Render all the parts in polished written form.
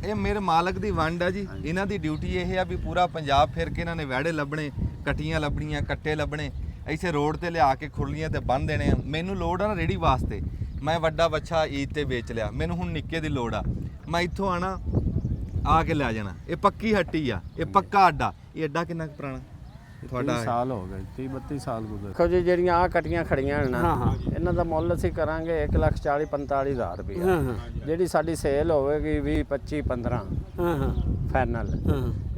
ਇਹ ਮੇਰੇ ਮਾਲਕ ਦੀ ਵੰਡ ਆ ਜੀ। ਇਹਨਾਂ ਦੀ ਡਿਊਟੀ ਇਹ ਆ ਵੀ ਪੂਰਾ ਪੰਜਾਬ ਫਿਰ ਕੇ ਇਹਨਾਂ ਨੇ ਵਹਿੜੇ ਲੱਭਣੇ, ਕਟੀਆਂ ਲੱਭਣੀਆਂ, ਕੱਟੇ ਲੱਭਣੇ, ਇੱਥੇ ਰੋਡ ਤੇ ਲਿਆ ਕੇ ਖੁਰਲੀਆਂ ਤੇ ਬੰਨ ਦੇਣੇ ਆ। ਮੈਨੂੰ ਲੋੜ ਆ ਨਾ ਰੇੜੀ ਵਾਸਤੇ, ਮੈਂ ਵੱਡਾ ਬੱਚਾ ਈਦ ਤੇ ਵੇਚ ਲਿਆ, ਮੈਨੂੰ ਹੁਣ ਨਿੱਕੇ ਦੀ ਲੋੜ ਆ, ਮੈਂ ਇੱਥੋਂ ਆਣਾ ਆ ਕੇ ਲੈ ਜਾਣਾ। ਇਹ ਪੱਕੀ ਹੱਟੀ ਆ, ਇਹ ਪੱਕਾ ਅੱਡਾ। ਇਹ ਅੱਡਾ ਕਿੰਨਾ ਕੁ ਪੁਰਾਣਾ ਤੁਹਾਡਾ? ਸਾਲ ਹੋ ਗਏ, 30-32 ਸਾਲ ਗੁਜ਼ਰੇ। ਦੇਖੋ ਜੀ ਜਿਹੜੀਆਂ ਆ ਕਟੀਆਂ ਖੜੀਆਂ ਹਨ ਨਾ, ਇਹਨਾਂ ਦਾ ਮੁੱਲ ਅਸੀਂ ਕਰਾਂਗੇ 1,40,45,000 ਰੁਪਏ। ਜਿਹੜੀ ਸਾਡੀ ਸੇਲ ਹੋਵੇਗੀ 20, 25, 15 ਫਾਈਨਲ।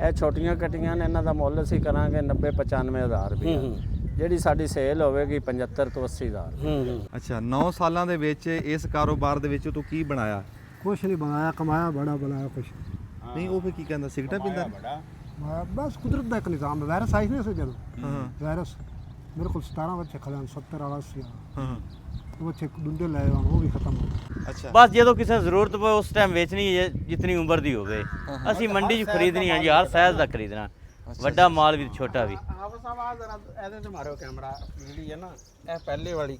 ਇਹ ਛੋਟੀਆਂ ਕਟੀਆਂ ਨੇ, ਇਹਨਾਂ ਦਾ ਮੁੱਲ ਅਸੀਂ ਕਰਾਂਗੇ 90, 95,000 ਰੁਪਏ। ਜਿਹੜੀ ਸਾਡੀ ਸੇਲ ਹੋਵੇਗੀ 75 ਤੋਂ 80,000। ਅੱਛਾ, 9 ਸਾਲਾਂ ਦੇ ਵਿੱਚ ਇਸ ਕਾਰੋਬਾਰ ਦੇ ਵਿੱਚ ਤੂੰ ਕੀ ਬਣਾਇਆ? ਕੁਛ ਨਹੀਂ ਬਣਾਇਆ, ਕਮਾਇਆ ਬੜਾ ਬਣਾਇਆ ਕੁਛ ਨਹੀਂ। ਉਹ ਫਿਰ ਕੀ ਕਹਿੰਦਾ, ਸਿਗਰਟਾਂ ਪੀਂਦਾ? ਬਸ ਕੁਦਰਤ ਦਾ ਇੱਕ ਨਿਜ਼ਾਮ। ਵਾਇਰਸ ਆਈ ਨਹੀਂ ਸੀ ਜਦੋਂ, ਵਾਇਰਸ ਮੇਰੇ ਕੋਲ 17 ਬੱਚੇ ਖੜੇ, 70 80 ਬੱਚੇ ਦੁੰਦੇ ਲੈ ਆਉਣ, ਉਹ ਵੀ ਖਤਮ ਹੋ ਗਏ। ਅੱਛਾ, ਬਸ ਜਦੋਂ ਕਿਸੇ ਜ਼ਰੂਰਤ ਪਵੇ ਉਸ ਟਾਈਮ ਵੇਚਣੀ ਹੈ, ਜਿਤਨੀ ਉਮਰ ਦੀ ਹੋਵੇ। ਅਸੀਂ ਮੰਡੀ 'ਚ ਖਰੀਦਣੀ ਹੈ ਜੀ, ਹਰ ਸਾਈਜ਼ ਦਾ ਖਰੀਦਣਾ, ਵੱਡਾ ਮਾਲ ਵੀ ਛੋਟਾ ਵੀ। ਆਪ ਸਵਾਲ ਜ਼ਰਾ ਇਹਦੇ ਤੇ ਮਾਰਿਓ ਕੈਮਰਾ, ਜਿਹੜੀ ਹੈ ਨਾ ਇਹ ਪਹਿਲੇ ਵਾਲੀ।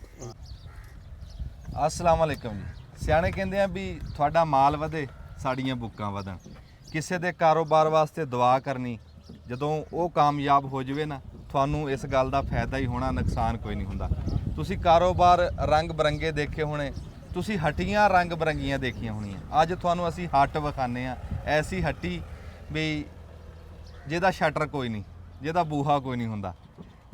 अस्सलाम वालेकुम जी। ਸਿਆਣੇ ਕਹਿੰਦੇ ਆ ਵੀ ਤੁਹਾਡਾ ਮਾਲ ਵਧੇ, ਸਾਡੀਆਂ ਬੁੱਕਾਂ ਵਧਣ। ਕਿਸੇ ਦੇ ਕਾਰੋਬਾਰ ਵਾਸਤੇ ਦੁਆ ਕਰਨੀ, ਜਦੋਂ ਉਹ ਕਾਮਯਾਬ ਹੋ ਜਾਵੇ ਨਾ, ਤੁਹਾਨੂੰ ਇਸ ਗੱਲ ਦਾ ਫਾਇਦਾ ਹੀ ਹੋਣਾ, ਨੁਕਸਾਨ ਕੋਈ ਨਹੀਂ ਹੁੰਦਾ। ਤੁਸੀਂ ਕਾਰੋਬਾਰ ਰੰਗ ਬਰੰਗੇ ਦੇਖੇ ਹੋਣੇ, ਤੁਸੀਂ ਹੱਟੀਆਂ ਰੰਗ ਬਰੰਗੀਆਂ ਦੇਖੀਆਂ ਹੋਣੀਆਂ। ਅੱਜ ਤੁਹਾਨੂੰ ਅਸੀਂ ਹੱਟ ਵਿਖਾਉਂਦੇ ਆ, ਐਸੀ ਹੱਟੀ ਵੀ ਜਿਹਦਾ ਸ਼ਟਰ ਕੋਈ ਨਹੀਂ, ਜਿਹਦਾ ਬੂਹਾ ਕੋਈ ਨਹੀਂ ਹੁੰਦਾ।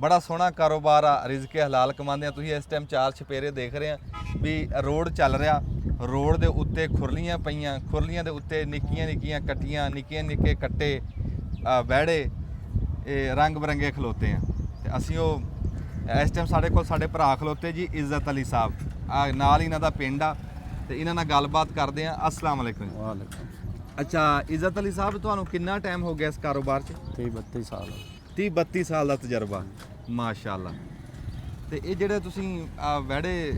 ਬੜਾ ਸੋਹਣਾ ਕਾਰੋਬਾਰ ਆ, ਰਿਜ਼ਕੇ ਹਲਾਲ ਕਮਾਉਂਦੇ ਆ। ਤੁਸੀਂ ਇਸ ਟਾਈਮ 4 ਛਪੇਰੇ ਦੇਖ ਰਹੇ ਆ ਵੀ ਰੋਡ ਚੱਲ ਰਿਹਾ, ਰੋਡ ਦੇ ਉੱਤੇ ਖੁਰਲੀਆਂ ਪਈਆਂ, ਖੁਰਲੀਆਂ ਦੇ ਉੱਤੇ ਨਿੱਕੀਆਂ ਨਿੱਕੀਆਂ ਕੱਟੀਆਂ, ਨਿੱਕੇ ਨਿੱਕੇ ਕੱਟੇ, ਵਹਿੜੇ, ਇਹ ਰੰਗ ਬਰੰਗੇ ਖਲੋਤੇ ਆ। ਤੇ ਅਸੀਂ ਉਹ ਇਸ ਟਾਈਮ ਸਾਡੇ ਕੋਲ ਸਾਡੇ ਭਰਾ ਖਲੋਤੇ ਜੀ, ਇੱਜ਼ਤ ਅਲੀ ਸਾਹਿਬ, ਨਾਲ ਹੀ ਇਹਨਾਂ ਦਾ ਪਿੰਡ ਆ, ਤੇ ਇਹਨਾਂ ਨਾਲ ਗੱਲਬਾਤ ਕਰਦੇ ਆ। अस्सलाम वालेकुम। ਵਾਲੇਕੁਮ। ਅੱਛਾ, ਇੱਜ਼ਤ ਅਲੀ ਸਾਹਿਬ, ਤੁਹਾਨੂੰ ਕਿੰਨਾ ਟਾਈਮ ਹੋ ਗਿਆ ਇਸ ਕਾਰੋਬਾਰ 'ਚ? 30-32 ਸਾਲ। 30-32 ਸਾਲ ਦਾ ਤਜਰਬਾ, ਮਾਸ਼ਾਅੱਲਾ। ਤੇ ਇਹ ਜਿਹੜੇ ਤੁਸੀਂ ਵਹਿੜੇ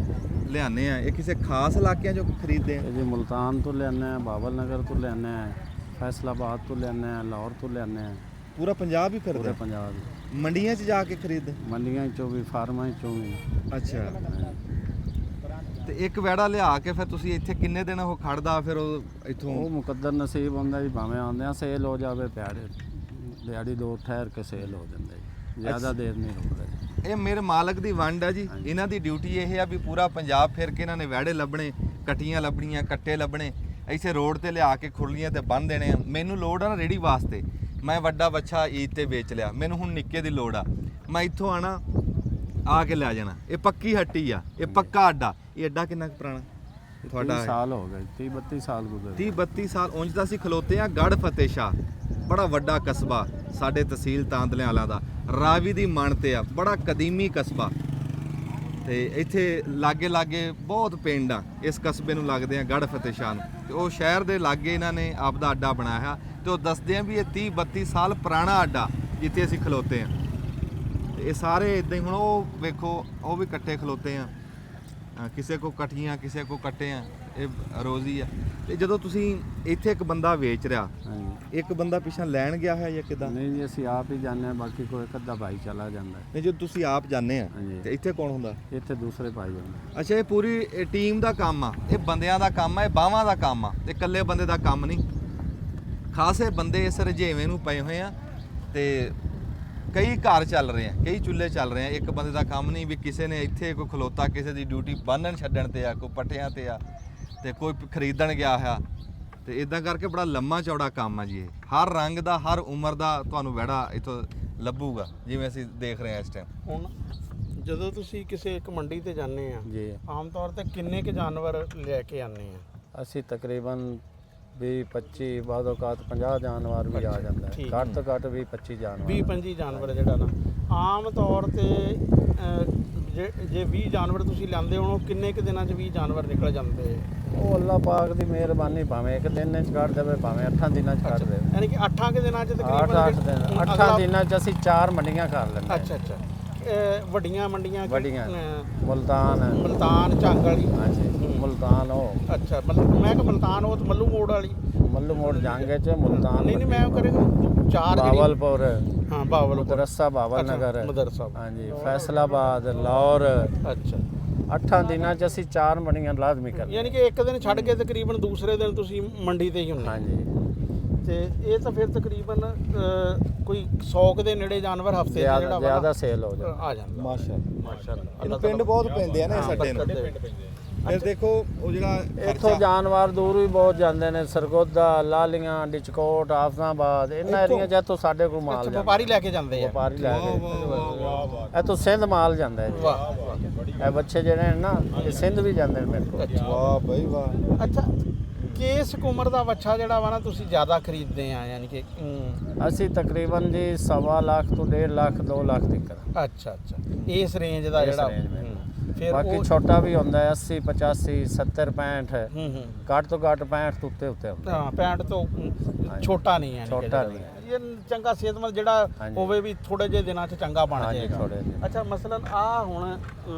ਲਿਆਉਂਦੇ ਆ, ਇਹ ਕਿਸੇ ਖਾਸ ਇਲਾਕਿਆਂ 'ਚੋਂ ਖਰੀਦਦੇ ਆ? ਇਹ ਜੀ ਮੁਲਤਾਨ ਤੋਂ ਲਿਆਉਂਦੇ ਹਾਂ, ਬਾਬਲ ਨਗਰ ਤੋਂ ਲਿਆਉਂਦੇ ਹਾਂ, ਫੈਸਲਾਬਾਦ ਤੋਂ ਲਿਆਉਂਦੇ ਹਾਂ, ਲਾਹੌਰ ਤੋਂ ਲਿਆਉਂਦੇ ਹਾਂ। ਪੂਰਾ ਪੰਜਾਬ ਹੀ ਫਿਰਦੇ? ਪੂਰੇ ਪੰਜਾਬ ਮੰਡੀਆਂ 'ਚ ਜਾ ਕੇ ਖਰੀਦਦੇ? ਮੰਡੀਆਂ 'ਚੋਂ ਵੀ, ਫਾਰਮਾਂ 'ਚੋਂ ਵੀ। ਅੱਛਾ, ਤੇ ਇੱਕ ਵਹਿੜਾ ਲਿਆ ਕੇ ਫਿਰ ਤੁਸੀਂ ਇੱਥੇ ਕਿੰਨੇ ਦਿਨ ਉਹ ਖੜਦਾ? ਫਿਰ ਉਹ ਇੱਥੋਂ ਉਹ ਮੁਕੱਦਰ ਨਸੀਬ ਹੁੰਦਾ ਜੀ, ਭਾਵੇਂ ਆਉਂਦੇ ਆ ਸੇਲ ਹੋ ਜਾਵੇ, ਦਿਹਾੜੀ 2 ਠਹਿਰ ਕੇ ਸੇਲ ਹੋ ਜਾਂਦਾ ਜੀ, ਜ਼ਿਆਦਾ ਦੇਰ ਨਹੀਂ ਰੁਕਦਾ ਜੀ। ਇਹ ਮੇਰੇ ਮਾਲਕ ਦੀ ਵੰਡ ਆ ਜੀ। ਇਹਨਾਂ ਦੀ ਡਿਊਟੀ ਇਹ ਆ ਵੀ ਪੂਰਾ ਪੰਜਾਬ ਫਿਰ ਕੇ ਇਹਨਾਂ ਨੇ ਵਹਿੜੇ ਲੱਭਣੇ, ਕਟੀਆਂ ਲੱਭਣੀਆਂ, ਕੱਟੇ ਲੱਭਣੇ, ਇੱਥੇ ਰੋਡ ਤੇ ਲਿਆ ਕੇ ਖੁਰਲੀਆਂ ਤੇ ਬੰਨ ਦੇਣੇ ਆ। ਮੈਨੂੰ ਲੋੜ ਆ ਨਾ ਰੇੜੀ ਵਾਸਤੇ, ਮੈਂ ਵੱਡਾ ਬੱਚਾ ਈਦ ਤੇ ਵੇਚ ਲਿਆ, ਮੈਨੂੰ ਹੁਣ ਨਿੱਕੇ ਦੀ ਲੋੜ ਆ, ਮੈਂ ਇੱਥੋਂ ਆਣਾ ਆ ਕੇ ਲੈ ਜਾਣਾ। ਇਹ ਪੱਕੀ ਹੱਟੀ ਆ, ਇਹ ਪੱਕਾ ਅੱਡਾ। ਇਹ ਅੱਡਾ ਕਿੰਨਾ ਕੁ ਪੁਰਾਣਾ ਤੁਹਾਡਾ? 30 ਸਾਲ ਹੋ ਗਏ, 30-32 ਸਾਲ ਗੁਜ਼ਰੇ। 30-32 ਸਾਲ। ਉਂਝ ਤਾਂ ਅਸੀਂ ਖਲੋਤੇ ਆ ਗੜ੍ਹ ਫਤਿਹ ਸ਼ਾਹ, ਬੜਾ ਵੱਡਾ ਕਸਬਾ ਸਾਡੇ ਤਹਿਸੀਲ ਤਾਂਦਲਿਆਂ ਵਾਲਾ ਦਾ, ਰਾਵੀ ਦੀ ਮਣ ਤੇ ਆ, ਬੜਾ ਕਦੀਮੀ ਕਸਬਾ। ਤੇ ਇੱਥੇ ਲਾਗੇ ਲਾਗੇ ਬਹੁਤ ਪਿੰਡ ਆ, ਇਸ ਕਸਬੇ ਨੂੰ ਲੱਗਦੇ ਆ ਗੜ੍ਹ ਫਤਿਹ ਸ਼ਾਹ ਨੂੰ। ਤੇ ਉਹ ਸ਼ਹਿਰ ਦੇ ਲਾਗੇ ਇਹਨਾਂ ਨੇ ਆਪਦਾ ਅੱਡਾ ਬਣਾਇਆ, ਤੇ ਉਹ ਦੱਸਦੇ ਆ ਵੀ ਇਹ 30-32 ਸਾਲ ਪੁਰਾਣਾ ਅੱਡਾ ਜਿੱਥੇ ਅਸੀਂ ਖਲੋਤੇ ਆ। ਤੇ ਇਹ ਸਾਰੇ ਇਦਾਂ ਹੀ, ਹੁਣ ਉਹ ਵੇਖੋ, ਉਹ ਵੀ ਇਕੱਠੇ ਖਲੋਤੇ ਆ, ਕਿਸੇ ਕੋ ਕਟੀਆਂ, ਕਿਸੇ ਕੋ ਕੱਟੇ ਆ, ਇਹ ਰੋਜ਼ੀ ਆ। ਤੇ ਜਦੋਂ ਤੁਸੀਂ ਇੱਥੇ ਇੱਕ ਬੰਦਾ ਵੇਚ ਰਿਹਾ, ਹਾਂਜੀ। ਇੱਕ ਬੰਦਾ ਪਿੱਛਾ ਲੈਣ ਗਿਆ ਹੈ ਜਾਂ ਕਿਦਾਂ? ਨਹੀਂ ਜੀ, ਅਸੀਂ ਆਪ ਹੀ ਜਾਂਦੇ ਹਾਂ, ਬਾਕੀ ਕੋਈ ਇੱਕ ਅੱਧਾ ਭਾਈ ਚਲਾ ਜਾਂਦਾ ਹੈ। ਨਹੀਂ, ਜਦੋਂ ਤੁਸੀਂ ਆਪ ਜਾਂਦੇ ਆ ਹਾਂਜੀ। ਤੇ ਇੱਥੇ ਕੌਣ ਹੁੰਦਾ? ਇੱਥੇ ਦੂਸਰੇ ਭਾਈ ਜਾਂਦੇ। ਅੱਛਾ, ਇਹ ਪੂਰੀ ਟੀਮ ਦਾ ਕੰਮ ਆ, ਇਹ ਬੰਦਿਆਂ ਦਾ ਕੰਮ ਆ, ਇਹ ਬਾਹਾਂ ਦਾ ਕੰਮ ਆ, ਤੇ ਇਕੱਲੇ ਬੰਦੇ ਦਾ ਕੰਮ ਨਹੀਂ। ਖਾਸੇ ਬੰਦੇ ਇਸ ਰੁਝੇਵੇਂ ਨੂੰ ਪਏ ਹੋਏ ਆ, ਤੇ ਕਈ ਘਰ ਚੱਲ ਰਹੇ ਆ, ਕਈ ਚੁੱਲ੍ਹੇ ਚੱਲ ਰਹੇ ਆ। ਇੱਕ ਬੰਦੇ ਦਾ ਕੰਮ ਨਹੀਂ ਵੀ ਕਿਸੇ ਨੇ ਇੱਥੇ ਕੋਈ ਖਲੋਤਾ, ਕਿਸੇ ਦੀ ਡਿਊਟੀ ਬੰਨਣ ਛੱਡਣ ਤੇ ਆ, ਕੋਈ ਪੱਠਿਆਂ ਤੇ ਆ, ਤੇ ਕੋਈ ਖਰੀਦਣ ਗਿਆ ਆ। ਤੇ ਇਦਾਂ ਕਰਕੇ ਬੜਾ ਲੰਮਾ ਚੌੜਾ ਕੰਮ ਆ ਜੀ ਇਹ। ਹਰ ਰੰਗ ਦਾ, ਹਰ ਉਮਰ ਦਾ ਤੁਹਾਨੂੰ ਵਹਿੜਾ ਇੱਥੋਂ ਲੱਭੂਗਾ, ਜਿਵੇਂ ਅਸੀਂ ਦੇਖ ਰਹੇ ਹਾਂ ਇਸ ਟਾਈਮ। ਹੁਣ ਜਦੋਂ ਤੁਸੀਂ ਕਿਸੇ ਇੱਕ ਮੰਡੀ ਤੇ ਜਾਂਦੇ ਆ, ਜੀ ਆਮ ਤੌਰ ਤੇ ਕਿੰਨੇ ਕੁ ਜਾਨਵਰ ਲੈ ਕੇ ਆਉਂਦੇ ਆ? ਅਸੀਂ ਤਕਰੀਬਨ 20-25, ਬਾਅਦ ਔਕਾਤ 50 ਜਾਨਵਰ ਵੀ ਆ ਜਾਂਦਾ ਹੈ। ਠੀਕ। ਘੱਟ ਤੋਂ ਘੱਟ 20-25 ਜਾਨਵਰ। 20-25 ਜਾਨਵਰ ਜਿਹੜਾ ਨਾ ਆਮ ਤੌਰ ਤੇ ਜੇ 20 ਜਾਨਵਰ ਤੁਸੀਂ ਲਿਆਂਦੇ ਹੋ, ਉਹ ਕਿੰਨੇ ਕੁ ਦਿਨਾਂ 'ਚ 20 ਜਾਨਵਰ ਨਿਕਲ ਜਾਂਦੇ? ਉਹ ਅੱਲਾਹ ਪਾਕ ਦੀ ਮਿਹਰਬਾਨੀ, ਭਾਵੇਂ ਇੱਕ ਦਿਨ 'ਚ ਕੱਢ ਦੇਵੇ, ਭਾਵੇਂ 8 ਦਿਨਾਂ 'ਚ ਕੱਢ ਦੇਵੇ। ਯਾਨੀ ਕਿ 8 ਕੁ ਦਿਨਾਂ 'ਚ ਤਕਰੀਬਨ 8 ਦਿਨਾਂ 'ਚ ਅਸੀਂ 4 ਮੰਡੀਆਂ ਕਰ ਲੈਂਦੇ। ਅੱਛਾ। ਵੱਡੀਆਂ ਮੰਡੀਆਂ ਵੱਡੀਆਂ ਮੁਲਤਾਨ, ਮਲਤਾਨ, ਝੰਗ ਵਾਲੀ। ਹਾਂਜੀ, ਮੁਲਤਾਨ ਉਹ। ਅੱਛਾ, ਮੈਂ ਕਿ ਮਲਤਾਨ ਉਹ ਮੱਲੂ ਮੋੜ ਵਾਲੀ। ਮੱਲੂ ਮੋੜ ਜਾਂਗੇ 'ਚ ਮੁਲਤਾਨ। ਨਹੀਂ ਮੈਂ ਉਹ ਕਰੇਗਾ 4 ਬਾਵਲਪੁਰ। ਹਾਂ, ਬਾਵਲਪੁਰ, ਮਦਰਸਾ ਬਾਵਲ ਨਗਰ, ਮਦਰਸਾ। ਹਾਂਜੀ, ਫੈਸਲਾਬਾਦ, ਲਾਹੌਰ। ਅੱਛਾ। 8 ਦਿਨਾਂ 'ਚ ਅਸੀਂ 4 ਮੰਡੀਆਂ ਲਾਜ਼ਮੀ ਕਰ। ਯਾਨੀ ਕਿ ਇੱਕ ਦਿਨ ਛੱਡ ਕੇ ਤਕਰੀਬਨ ਦੂਸਰੇ ਦਿਨ ਤੁਸੀਂ ਮੰਡੀ ਤੇ ਹੀ ਹੁੰਦੇ? ਹਾਂਜੀ। ਤੇ ਇਹ ਤਾਂ ਫਿਰ ਤਕਰੀਬਨ ਕੋਈ 100 ਦੇ ਨੇੜੇ ਜਾਨਵਰ ਹਫਤੇ ਦਾ ਜਿਹੜਾ ਵਾ ਜ਼ਿਆਦਾ ਸੇਲ ਹੋ ਜਾਂਦਾ ਆ ਜਾਂਦਾ। ਮਾਸ਼ਾਅੱਲਾ ਇਹਨੂੰ ਪਿੰਡ ਬਹੁਤ ਪੈਂਦੇ ਆ ਨਾ ਸਾਡੇ ਨੂੰ। ਫਿਰ ਦੇਖੋ ਉਹ ਜਿਹੜਾ ਇੱਥੋਂ ਜਾਨਵਰ ਦੂਰ ਵੀ ਬਹੁਤ ਜਾਂਦੇ ਨੇ, ਸਰਗੋਦਾ, ਲਾਲੀਆਂ, ਡਿਚਕੋਟ, ਆਫਜ਼ਾਬਾਦ, ਇਹਨਾਂ ਏਰੀਆ ਜਿੱਥੋਂ ਸਾਡੇ ਕੋਲ ਮਾਲ ਜਾਂਦਾ। ਵਪਾਰੀ ਲੈ ਕੇ ਜਾਂਦੇ ਆ। ਵਪਾਰੀ ਲੈ ਕੇ ਇੱਥੋਂ ਸਿੰਧ ਮਾਲ ਜਾਂਦਾ ਹੈ ਜੀ। ਵਾਹ ਇਹ ਬੱਚੇ ਜਿਹੜੇ ਨੇ ਨਾ ਇਹ ਸਿੰਧ ਵੀ ਜਾਂਦੇ ਨੇ ਮੇਰੇ ਕੋਲ। ਵਾਹ ਬਈ ਵਾਹ। ਅੱਛਾ, ਕਿਸ ਉਮਰ ਦਾ ਬੱਚਾ ਜਿਹੜਾ ਵਾ ਨਾ ਤੁਸੀਂ ਜ਼ਿਆਦਾ ਖਰੀਦਦੇ ਆ, ਯਾਨੀ ਕਿ ਅਸੀਂ ਤਕਰੀਬਨ ਜੀ 1.25 ਲੱਖ ਤੋਂ 1.5 ਲੱਖ 2 ਲੱਖ ਤੱਕ। ਅੱਛਾ ਇਸ ਰੇਂਜ ਦਾ ਜਿਹੜਾ ਫਿਰ ਬਾਕੀ ਛੋਟਾ ਵੀ ਹੁੰਦਾ ਹੈ 80 85 70 65। ਘੱਟ ਤੋਂ ਘੱਟ 65 ਤੋਂ ਉੱਤੇ ਹੁੰਦਾ। ਹਾਂ 65 ਤੋਂ ਛੋਟਾ ਨਹੀਂ ਹੈ, ਛੋਟਾ ਨਹੀਂ ਹੈ। ਇਹ ਚੰਗਾ ਸਿਹਤਮੰਦ ਜਿਹੜਾ ਹੋਵੇ ਵੀ ਥੋੜੇ ਜਿਹੇ ਦਿਨਾਂ 'ਚ ਚੰਗਾ ਬਣ ਹਾਂਜੀ, ਜਾਏਗਾ। ਥੋੜ੍ਹੇ ਜਿਹੇ। ਅੱਛਾ, ਮਸਲਨ ਆ ਹੁਣ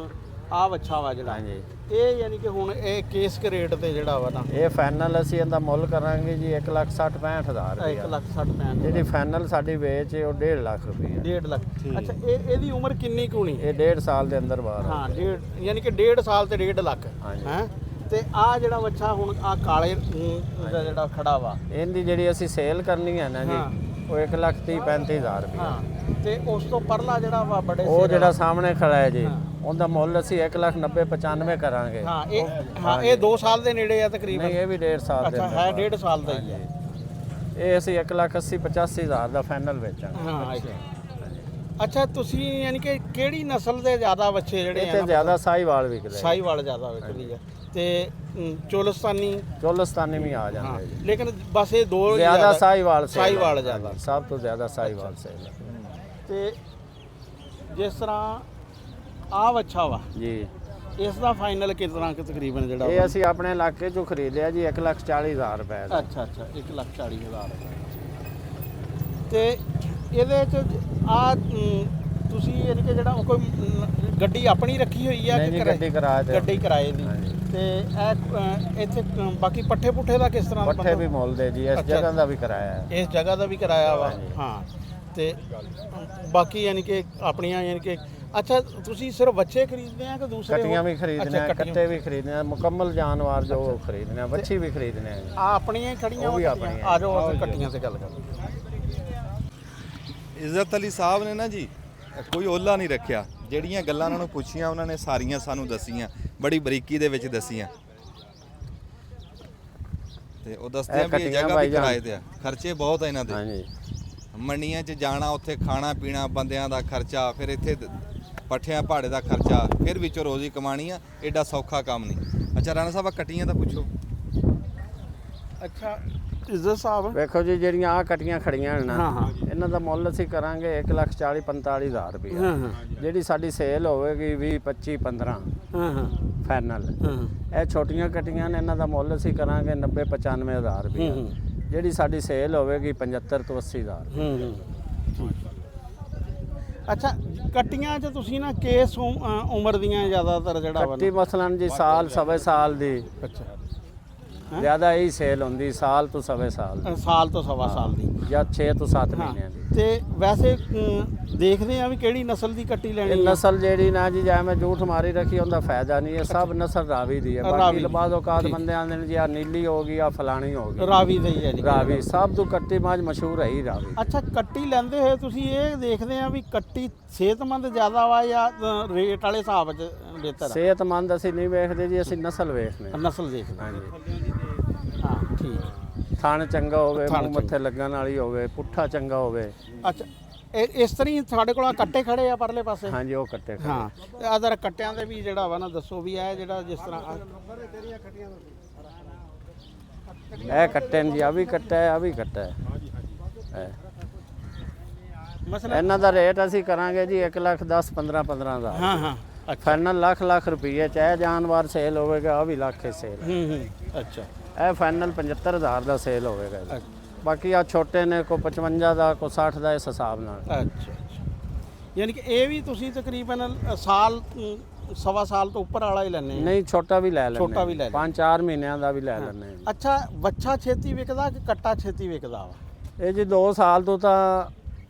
ਆ ਵੱਛਾ ਵਾ ਜਿਹੜਾ ਹਾਂਜੀ। ਇਹ ਯਾਨੀ ਕਿ ਹੁਣ ਇਹ ਕਿਸ ਕੁ ਰੇਟ ਤੇ ਜਿਹੜਾ ਵਾ ਨਾ ਇਹ ਫਾਈਨਲ ਅਸੀਂ ਇਹਦਾ ਮੁੱਲ ਕਰਾਂਗੇ ਜੀ 1,60,65,000 ਰੁਪਏ। 1,60,65,000 ਜਿਹੜੀ ਫਾਈਨਲ ਸਾਡੀ ਵੇਚ ਹੈ ਉਹ 1.5 ਲੱਖ ਰੁਪਏ। 1.5 ਲੱਖ। ਅੱਛਾ, ਇਹਦੀ ਉਮਰ ਕਿੰਨੀ ਕੁ ਹੋਣੀ? ਇਹ 1.5 ਸਾਲ ਦੇ ਅੰਦਰ ਬਾਹਰ ਆ। ਹਾਂ, ਡੇਢ ਯਾਨੀ ਕਿ 1.5 ਸਾਲ ਤੇ 1.5 ਲੱਖ ਹਾਂਜੀ। ਹੈ। ਤੇ ਆ ਜਿਹੜਾ ਬੱਚਾ ਹੁਣ ਆ ਕਾਲੇ ਦਾ ਜਿਹੜਾ ਖੜਾ ਵਾ, ਇਹਦੀ ਜਿਹੜੀ ਅਸੀਂ ਸੇਲ ਕਰਨੀ ਹੈ ਨਾ ਜੀ ਹਾਂ। ਉਹ 1,30,35,000 ਰੁਪਏ। ਹਾਂ, ਤੇ ਉਸ ਤੋਂ ਪਰਲਾ ਜਿਹੜਾ ਵਾ ਬੜੇ ਉਹ ਸਿਰ ਜਿਹੜਾ ਵਾਲਾ। ਸਾਹਮਣੇ ਖੜਾ ਹੈ ਜੀ ਹਾਂ। ਉਹਦਾ ਮੁੱਲ ਅਸੀਂ 1,90,95 ਕਰਾਂਗੇ। ਹਾਂ ਇਹ 2 ਸਾਲ ਦੇ ਨੇੜੇ ਆ ਤਕਰੀਬਨ। ਨਹੀਂ, ਇਹ ਵੀ 1.5 ਸਾਲ ਦੇ ਅੱਛਾ, ਅੰਦਰ ਹੈ ਬਾਹਰ। 1.5 ਸਾਲ ਦਾ ਹੀ ਹੈ। ਇਹ ਅਸੀਂ 1,80,85,000 ਦਾ ਫਾਈਨਲ ਵੇਚਾਂਗੇ। ਹਾਂ ਅੱਛਾ, ਤੁਸੀਂ ਯਾਨੀ ਕਿ ਕਿਹੜੀ ਨਸਲ ਦੇ ਜ਼ਿਆਦਾ ਬੱਚੇ ਜਿਹੜੇ ਇਹ ਤੇ ਆ ਜ਼ਿਆਦਾ ਸਾਹੀਵਾਲ ਵਿਕਦੇ। ਸਾਹੀਵਾਲ ਜ਼ਿਆਦਾ ਵਿਕਦੀ ਆ ਤੇ ਚੋਲਸਤਾਨੀ। ਚੋਲਸਤਾਨੀ ਵੀ ਆ ਹਾਂ, ਜਾਂਦੇ ਜੀ। ਲੇਕਿਨ ਬਸ ਇਹ ਦੋ ਜ਼ਿਆਦਾ ਸਾਹੀਵਾਲ ਸੇਲ ਹੈ। ਸਾਹੀਵਾਲ ਜ਼ਿਆਦਾ। ਹਾਂਜੀ, ਸਭ ਤੋਂ ਜ਼ਿਆਦਾ ਸਾਹੀਵਾਲ ਸੇਲ ਹੈ। ਤੇ ਜਿਸ ਤਰ੍ਹਾਂ ਆ ਵੱਛਾ ਵਾ, ਜੀ ਇਸ ਦਾ ਫਾਈਨਲ ਕਿਸ ਤਰ੍ਹਾਂ ਕਿ ਤਕਰੀਬਨ ਜਿਹੜਾ ਇਹ ਅਸੀਂ ਆਪਣੇ ਇਲਾਕੇ ਚੋਂ ਖਰੀਦਿਆ ਜੀ 1,40,000 ਰੁਪਏ ਦਾ। ਅੱਛਾ 1,40,000 ਤੇ ਇਹਦੇ ਚ ਆ ਤੁਸੀਂ ਯਾਨੀ ਕਿ ਜਿਹੜਾ ਕੋਈ ਗੱਡੀ ਆਪਣੀ ਰੱਖੀ ਹੋਈ ਆ ਨਹੀਂ ਜੀ, ਗੱਡੀ ਕਿਰਾਏ ਤੇ। ਗੱਡੀ ਕਿਰਾਏ ਦੀ। ਹਾਂਜੀ। ਤੇ ਇਹ ਇੱਥੇ ਬਾਕੀ ਪੱਠੇ ਪੁੱਠੇ ਦਾ ਕਿਸ ਤਰ੍ਹਾਂ ਪੱਠੇ ਵੀ ਮੁੱਲ ਦੇ ਜੀ, ਇਸ ਅੱਛਾ। ਜਗ੍ਹਾ ਦਾ ਵੀ ਕਿਰਾਇਆ ਹੈ। ਇਸ ਜਗ੍ਹਾ ਦਾ ਵੀ ਕਿਰਾਇਆ ਵਾ। ਹਾਂਜੀ। ਹਾਂ, ਤੇ ਬਾਕੀ ਯਾਨੀ ਕਿ ਆਪਣੀਆਂ ਯਾਨੀ ਕਿ ਅੱਛਾ ਤੁਸੀਂ ਸਿਰਫ ਬੱਚੇ ਖਰੀਦਦੇ ਆ ਕਿ ਦੂਸਰੇ ਕੱਟੀਆਂ ਵੀ ਅੱਛਾ, ਖਰੀਦਣੇ ਆ, ਕੱਟੀਆਂ। ਕੱਟੇ ਵੀ ਖਰੀਦਣੇ ਆ, ਮੁਕੰਮਲ ਜਾਨਵਰ ਜੋ ਖਰੀਦਣੇ ਆ, ਵੱਛੀ ਵੀ ਖਰੀਦਣੇ ਆ। ਆ ਆਪਣੀਆਂ ਹੀ ਖੜੀਆਂ ਉਹ ਵੀ ਵਾ ਆਪਣੀਆਂ। ਆ ਜਾਓ ਅਸੀਂ ਕੱਟੀਆਂ ਤੇ ਗੱਲ ਕਰਦੇ। ਇੱਜ਼ਤ ਅਲੀ ਸਾਹਿਬ ਨੇ ਨਾ ਜੀ ਕੋਈ ਓਲਾ ਨਹੀਂ ਰੱਖਿਆ। ਜਿਹੜੀਆਂ ਗੱਲਾਂ ਉਹਨਾਂ ਨੂੰ ਪੁੱਛੀਆਂ ਉਹਨਾਂ ਨੇ ਸਾਰੀਆਂ ਸਾਨੂੰ ਦੱਸੀਆਂ, ਬੜੀ ਬਰੀਕੀ ਦੇ ਵਿੱਚ ਦੱਸੀਆਂ। ਤੇ ਉਹ ਦੱਸਦੇ ਆ ਵੀ ਇਹ ਕੱਟੀਆਂ ਜਗ੍ਹਾ ਵੀ ਭਾਈ ਜਾਨ। ਕਿਰਾਏ ਤੇ ਆ, ਖਰਚੇ ਬਹੁਤ ਆ ਇਹਨਾਂ ਦੇ। ਹਾਂਜੀ। ਮੰਡੀਆਂ 'ਚ ਜਾਣਾ, ਉੱਥੇ ਖਾਣਾ ਪੀਣਾ, ਬੰਦਿਆਂ ਦਾ ਖਰਚਾ, ਫਿਰ ਇੱਥੇ ਪੱਠਿਆਂ ਭਾੜੇ ਦਾ ਖਰਚਾ, ਫਿਰ ਵਿੱਚੋਂ ਰੋਜ਼ੀ ਕਮਾਣੀ ਆ। ਐਡਾ ਸੌਖਾ ਕੰਮ ਨਹੀਂ। ਅੱਛਾ ਰਾਣਾ ਸਾਹਿਬ, ਕੱਟੀਆਂ ਦਾ ਪੁੱਛੋ। ਅੱਛਾ ਇੱਜ਼ਤ ਸਾਹਿਬ, ਵੇਖੋ ਜੀ ਜਿਹੜੀਆਂ ਆ ਕੱਟੀਆਂ ਖੜੀਆਂ ਨੇ ਨਾ, ਹਾਂ, ਹਾਂ। ਇਹਨਾਂ ਦਾ ਮੁੱਲ ਅਸੀਂ ਕਰਾਂਗੇ 1,40,45,000 ਰੁਪਏ। ਹਾਂ ਹਾਂ ਜਿਹੜੀ ਸਾਡੀ ਸੇਲ ਹੋਵੇਗੀ 20 25 15 ਹਾਂ ਹਾਂ ਫਾਈਨਲ। ਹਾਂ ਇਹ ਛੋਟੀਆਂ ਕੱਟੀਆਂ ਨੇ, ਇਹਨਾਂ ਦਾ ਮੁੱਲ ਅਸੀਂ ਕਰਾਂਗੇ 90 95,000 ਰੁਪਏ। ਜਿਹੜੀ ਸਾਡੀ ਸੇਲ ਹੋਵੇਗੀ 75 ਤੋਂ 80,000। ਅੱਛਾ, ਕੱਟੀਆਂ 'ਚ ਤੁਸੀਂ ਨਾ ਕੇਸ ਉਮਰ ਦੀਆਂ ਜ਼ਿਆਦਾਤਰ ਜਿਹੜਾ ਵਾ ਕੱਟੀ ਮਸਲਨ ਜੀ ਸਾਲ ਸਵੇ ਸਾਲ ਦੀ ਅੱਛਾ ਜ਼ਿਆਦਾ ਇਹੀ ਸੇਲ ਹੁੰਦੀ, ਸਾਲ ਤੋਂ ਸਵੇ ਸਾਲ ਸਾਲ ਤੋਂ ਸਵਾ ਸਾਲ ਦੀ ਜਾਂ 6 ਤੋਂ 7 ਹਾਂ। ਮਹੀਨਿਆਂ ਦੀ। ਤੇ ਵੈਸੇ ਦੇਖਦੇ ਆ ਵੀ ਕਿਹੜੀ ਨਸਲ ਦੀ ਕੱਟੀ ਲੈਣੀ ਇਹ ਆ। ਨਸਲ ਜਿਹੜੀ ਨਾ ਜੀ ਜਿਵੇਂ ਝੂਠ ਮਾਰੀ ਰੱਖੀ ਉਹਦਾ ਫਾਇਦਾ ਨਹੀਂ ਹੈ। ਸਭ ਨਸਲ ਰਾਵੀ ਦੀ ਹੈ। ਰਾਵੀ ਬਾਕੀ ਦੀ। ਲਬਾਦ ਔਕਾਤ ਠੀਕ। ਬੰਦੇ ਆਂਦੇ ਨੇ ਜੀ ਆ ਨੀਲੀ ਹੋ ਗਈ, ਆ ਫਲਾਣੀ ਹੋ ਗਈ। ਰਾਵੀ ਦਾ ਹੀ ਹੈ ਜੀ। ਰਾਵੀ ਸਭ ਤੋਂ ਕੱਟੀ ਮਾਝ ਮਸ਼ਹੂਰ ਹੈ ਹੀ ਰਾਵੀ। ਅੱਛਾ, ਕੱਟੀ ਲੈਂਦੇ ਹੋਏ ਤੁਸੀਂ ਇਹ ਦੇਖਦੇ ਆ ਵੀ ਕੱਟੀ ਸਿਹਤਮੰਦ ਜ਼ਿਆਦਾ ਵਾ ਜਾਂ ਰੇਟ ਵਾਲੇ ਹਿਸਾਬ 'ਚ ਬਿਹਤਰ ਆ? ਸਿਹਤਮੰਦ ਅਸੀਂ ਨਹੀਂ ਵੇਖਦੇ ਜੀ, ਅਸੀਂ ਨਸਲ ਵੇਖਦੇ ਹਾਂ। ਨਸਲ ਦੇਖਦੇ ਹਾਂਜੀ। ਹਾਂ, ਠੀਕ। ਥਣ ਚੰਗਾ ਹੋਵੇ, ਥਣ ਮੂੰਹ ਮੱਥੇ ਲੱਗਣ ਵਾਲੀ ਹੋਵੇ, ਪੁੱਠਾ ਚੰਗਾ ਹੋਵੇ। ਅੱਛਾ, ਇਸ ਤਰ੍ਹਾਂ ਹੀ ਸਾਡੇ ਕੋਲ ਆਹ ਕੱਟੇ ਖੜੇ ਆ ਪਰਲੇ ਪਾਸੇ। ਹਾਂਜੀ, ਉਹ ਕੱਟੇ ਖੜੇ। ਹਾਂ, ਤੇ ਆਹ ਜ਼ਰਾ ਕੱਟਿਆਂ ਦੇ ਵੀ ਜਿਹੜਾ ਵਾ ਨਾ ਦੱਸੋ ਵੀ ਇਹ ਜਿਹੜਾ ਜਿਸ ਤਰ੍ਹਾਂ ਇਹ ਕੱਟੇ ਨੇ ਜੀ, ਆ ਵੀ ਕੱਟਾ ਹੈ, ਆ ਵੀ ਕੱਟਾ ਹੈ। ਮਸਲਾ ਇਹਨਾਂ ਦਾ ਰੇਟ ਅਸੀਂ ਕਰਾਂਗੇ ਜੀ 1,10,15,000 15,000। ਹਾਂ ਹਾਂ ਅੱਛਾ ਫਾਈਨਲ ਲੱਖ ਰੁਪਏ ਚਾਹੇ ਜਾਨਵਰ ਸੇਲ ਹੋਵੇਗਾ, ਆ ਵੀ ਲੱਖ ਹੀ ਸੇਲ। ਅੱਛਾ ਇਹ ਫਾਈਨਲ 75,000 ਦਾ ਸੇਲ ਹੋਵੇਗਾ ਜੀ। ਅੱਛਾ ਬਾਕੀ ਆ ਛੋਟੇ ਨੇ ਕੋ 55 ਦਾ, ਕੋ 60 ਦਾ, ਇਸ ਹਿਸਾਬ ਨਾਲ। ਅੱਛਾ ਯਾਨੀ ਕਿ ਇਹ ਵੀ ਤੁਸੀਂ ਤਕਰੀਬਨ ਸਾਲ ਸਵਾ ਸਾਲ ਤੋਂ ਉੱਪਰ ਵਾਲਾ ਹੀ ਲੈਣੇ ਨਹੀਂ, ਛੋਟਾ ਵੀ ਲੈ ਲੈਂਦੇ, ਛੋਟਾ ਵੀ ਲੈ ਲੈਂਦੇ। 5-4 ਮਹੀਨਿਆਂ ਦਾ ਵੀ ਲੈ ਲੈਂਦੇ। ਅੱਛਾ, ਵੱਛਾ ਛੇਤੀ ਵਿਕਦਾ ਕਿ ਕੱਟਾ ਛੇਤੀ ਵਿਕਦਾ ਵਾ? ਇਹ ਜੀ 2 ਸਾਲ ਤੋਂ ਤਾਂ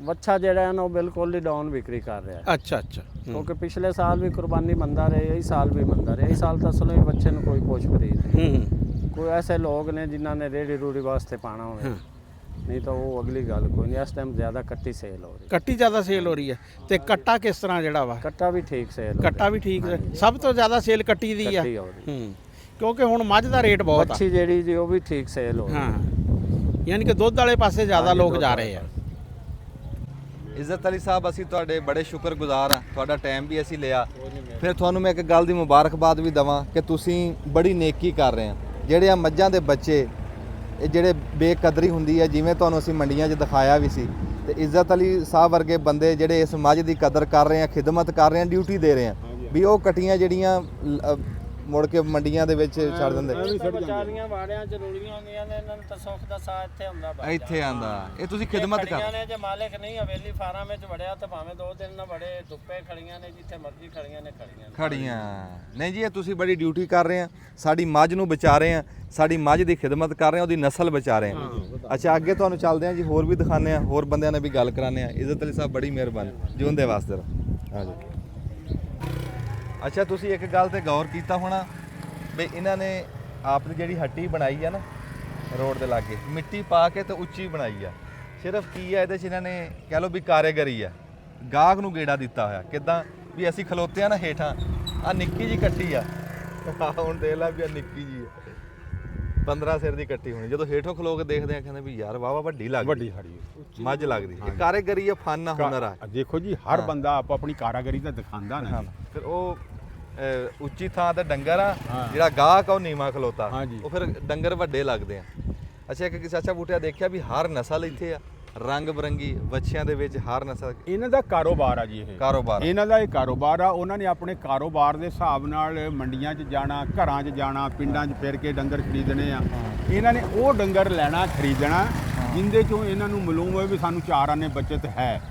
ਵੱਛਾ ਜਿਹੜਾ ਹੈ ਨਾ ਉਹ ਬਿਲਕੁਲ ਹੀ ਡਾਊਨ ਵਿਕਰੀ ਕਰ ਰਿਹਾ ਹੈ। ਅੱਛਾ ਅੱਛਾ ਕਿਉਂਕਿ ਪਿਛਲੇ ਸਾਲ ਵੀ ਕੁਰਬਾਨੀ ਮੰਦਾ ਰਹੇ, ਇਹ ਸਾਲ ਵੀ ਮੰਦਾ ਰਿਹਾ। ਇਹ ਸਾਲ ਤਾਂ ਅਸਲ ਵਿੱਚ ਬੱਚੇ ਨੂੰ ਕੋਈ ਪੋਸ਼ ਖਰੀਦ ਨਹੀਂ। ਕੋਈ ਐਸੇ ਲੋਕ ਨੇ ਜਿਨ੍ਹਾਂ ਨੇ ਰੇੜੀ ਰੂੜੀ ਵਾਸਤੇ ਪਾਣਾ ਹੋਵੇ, ਨਹੀਂ ਤਾਂ ਉਹ ਅਗਲੀ ਗੱਲ ਕੋਈ ਨਹੀਂ। ਇਸ ਟਾਈਮ ਜ਼ਿਆਦਾ ਕੱਟੀ ਸੇਲ ਹੋ ਰਹੀ। ਕੱਟੀ ਜ਼ਿਆਦਾ ਸੇਲ ਹੋ ਰਹੀ ਹੈ ਤੇ ਕੱਟਾ ਕਿਸ ਤਰ੍ਹਾਂ ਜਿਹੜਾ ਵਾ? ਕੱਟਾ ਵੀ ਠੀਕ ਸੇਲ ਹੋ ਕੱਟਾ ਵੀ ਠੀਕ ਹੈ। ਸਭ ਤੋਂ ਜ਼ਿਆਦਾ ਸੇਲ ਕੱਟੀ ਦੀ ਆ। ਕੱਟੀ ਹੋ ਰਹੀ। ਕਿਉਂਕਿ ਹੁਣ ਮੱਝ ਦਾ ਰੇਟ ਬਹੁਤ ਆ। ਅੱਛੀ ਜਿਹੜੀ ਜੀ ਉਹ ਵੀ ਠੀਕ ਸੇਲ ਹੋ ਰਹੀ। ਹਾਂ, ਯਾਨੀ ਕਿ ਦੁੱਧ ਵਾਲੇ ਪਾਸੇ ਜ਼ਿਆਦਾ ਲੋਕ ਜਾ ਰਹੇ ਆ। ਇੱਜ਼ਤ ਅਲੀ ਸਾਹਿਬ, ਅਸੀਂ ਤੁਹਾਡੇ ਬੜੇ ਸ਼ੁਕਰਗੁਜ਼ਾਰ ਹਾਂ, ਤੁਹਾਡਾ ਟਾਈਮ ਵੀ ਅਸੀਂ ਲਿਆ। ਫਿਰ ਤੁਹਾਨੂੰ ਮੈਂ ਇੱਕ ਗੱਲ ਦੀ ਮੁਬਾਰਕਬਾਦ ਵੀ ਦਵਾਂ ਕਿ ਤੁਸੀਂ ਬੜੀ ਨੇਕੀ ਕਰ ਰਹੇ ਆ। ਜਿਹੜੇ ਆ ਮੱਝਾਂ ਦੇ ਬੱਚੇ, ਇਹ ਜਿਹੜੇ ਬੇਕਦਰੀ ਹੁੰਦੀ ਹੈ, ਜਿਵੇਂ ਤੁਹਾਨੂੰ ਅਸੀਂ ਮੰਡੀਆਂ 'ਚ ਦਿਖਾਇਆ ਵੀ ਸੀ, ਤੇ ਇੱਜ਼ਤ ਅਲੀ ਸਾਹਿਬ ਵਰਗੇ ਬੰਦੇ ਜਿਹੜੇ ਇਸ ਮੱਝ ਦੀ ਕਦਰ ਕਰ ਰਹੇ ਆ, ਖਿਦਮਤ ਕਰ ਰਹੇ ਆ, ਡਿਊਟੀ ਦੇ ਰਹੇ ਆ, ਵੀ ਉਹ ਕਟੀਆਂ ਜਿਹੜੀਆਂ ਮੁੜ ਕੇ ਮੰਡੀਆਂ ਦੇ ਵਿੱਚ ਛੱਡ ਦਿੰਦੇ। ਵਿਚਾਰੀਆਂ ਵਾੜਿਆਂ ਚ ਰੁਲੀਆਂ ਹੁੰਦੀਆਂ ਨੇ, ਇਹਨਾਂ ਨੂੰ ਤਾਂ ਸੁੱਖ ਦਾ ਸਾਹ ਇੱਥੇ ਹੁੰਦਾ ਬਸ। ਇੱਥੇ ਆਂਦਾ ਇਹ ਤੁਸੀਂ ਖਿਦਮਤ ਕਰ। ਨੇ ਜੇ ਮਾਲਕ ਨਹੀਂ ਹਵੇਲੀ ਫਾਰਮ ਵਿੱਚ ਵੜਿਆ ਤਾਂ ਭਾਵੇਂ 2 ਦਿਨ ਨਾ ਵੜੇ, ਧੁੱਪੇ ਖੜੀਆਂ ਨੇ, ਜਿੱਥੇ ਮਰਜ਼ੀ ਖੜੀਆਂ ਨੇ, ਖੜੀਆਂ ਨਹੀਂ ਜੀ, ਇਹ ਤੁਸੀਂ ਬੜੀ ਡਿਊਟੀ ਕਰ ਰਹੇ ਆ, ਸਾਡੀ ਮੱਝ ਨੂੰ ਬਚਾ ਰਹੇ ਆ, ਸਾਡੀ ਮੱਝ ਦੀ ਖਿਦਮਤ ਕਰ ਰਹੇ ਆ, ਉਹਦੀ ਨਸਲ ਬਚਾ ਰਹੇ ਆ। ਅੱਛਾ, ਅੱਗੇ ਤੁਹਾਨੂੰ ਚੱਲਦੇ ਆ ਜੀ, ਹੋਰ ਵੀ ਦਿਖਾਉਂਦੇ ਆ, ਹੋਰ ਬੰਦਿਆਂ ਨਾਲ ਵੀ ਗੱਲ ਕਰਾਉਂਦੇ ਆ। ਇੱਜ਼ਤ ਅਲੀ ਸਾਹਿਬ ਬੜੀ ਮਿਹਰਬਾਨੀ, ਜਿਉਂਦੇ ਵਾਸਤੇ ਰਹੋ। ਆ ਜਾਓ। ਅੱਛਾ, ਤੁਸੀਂ ਇੱਕ ਗੱਲ ਤੇ ਗੌਰ ਕੀਤਾ ਹੋਣਾ ਵੀ ਇਹਨਾਂ ਨੇ ਆਪਣੀ ਜਿਹੜੀ ਹੱਟੀ ਬਣਾਈ ਆ ਨਾ ਰੋਡ ਦੇ ਲਾਗੇ, ਮਿੱਟੀ ਪਾ ਕੇ ਤੇ ਉੱਚੀ ਬਣਾਈ ਆ। ਸਿਰਫ ਕੀ ਆ ਇਹਦੇ 'ਚ, ਇਹਨਾਂ ਨੇ ਕਹਿ ਲਓ ਵੀ ਕਾਰੀਗਰੀ ਆ, ਗਾਹਕ ਨੂੰ ਗੇੜਾ ਦਿੱਤਾ ਹੋਇਆ। ਕਿੱਦਾਂ ਵੀ ਅਸੀਂ ਖਲੋਤੇ ਆ ਨਾ ਹੇਠਾਂ, ਆ ਨਿੱਕੀ ਜੀ ਕੱਟੀ ਆ, ਹੁਣ ਦੇਖ ਲਾ ਵੀ ਆ ਨਿੱਕੀ ਜੀ 15 ਸਿਰ ਦੀ ਕੱਟੀ ਹੋਣੀ। ਜਦੋਂ ਹੇਠੋਂ ਖਲੋ ਕੇ ਦੇਖਦੇ ਆ, ਕਹਿੰਦੇ ਵੀ ਯਾਰ ਵਾਵਾ ਵੱਡੀ ਲੱਗਦੀ, ਵੱਡੀ ਸਾਡੀ ਮੱਝ ਲੱਗਦੀ। ਇਹ ਕਾਰੀਗਰੀ ਆ, ਫਨ ਆ, ਹੁਨਰ ਆ। ਦੇਖੋ ਜੀ, ਹਰ ਬੰਦਾ ਆਪ ਆਪਣੀ ਕਾਰਾਗਰੀ ਤਾਂ ਦਿਖਾਉਂਦਾ ਨਾ। ਫਿਰ ਉਹ ਉੱਚੀ ਥਾਂ ਤੇ ਡੰਗਰ ਆ, ਜਿਹੜਾ ਗਾਹਕ ਆ ਉਹ ਨੀਵਾਂ ਖਲੋਤਾ, ਉਹ ਫਿਰ ਡੰਗਰ ਵੱਡੇ ਲੱਗਦੇ ਆ। ਅੱਛਾ, ਇੱਕ ਚਾਚਾ ਬੂਟਿਆ ਦੇਖਿਆ ਵੀ ਹਰ ਨਸਲ ਇੱਥੇ ਆ, ਰੰਗ ਬਰੰਗੀ ਵੱਛਿਆਂ ਦੇ ਵਿੱਚ ਹਰ ਨਸਲ। ਇਹਨਾਂ ਦਾ ਕਾਰੋਬਾਰ ਆ ਜੀ, ਇਹ ਕਾਰੋਬਾਰ ਇਹਨਾਂ ਦਾ ਇਹ ਕਾਰੋਬਾਰ ਆ। ਉਹਨਾਂ ਨੇ ਆਪਣੇ ਕਾਰੋਬਾਰ ਦੇ ਹਿਸਾਬ ਨਾਲ ਮੰਡੀਆਂ 'ਚ ਜਾਣਾ, ਘਰਾਂ 'ਚ ਜਾਣਾ, ਪਿੰਡਾਂ 'ਚ ਫਿਰ ਕੇ ਡੰਗਰ ਖਰੀਦਣੇ ਆ। ਇਹਨਾਂ ਨੇ ਉਹ ਡੰਗਰ ਲੈਣਾ, ਖਰੀਦਣਾ ਜਿੰਦੇ 'ਚੋਂ ਇਹਨਾਂ ਨੂੰ ਮਾਲੂਮ ਹੋਵੇ ਵੀ ਸਾਨੂੰ 4 ਆਨੇ ਬਚਤ ਹੈ,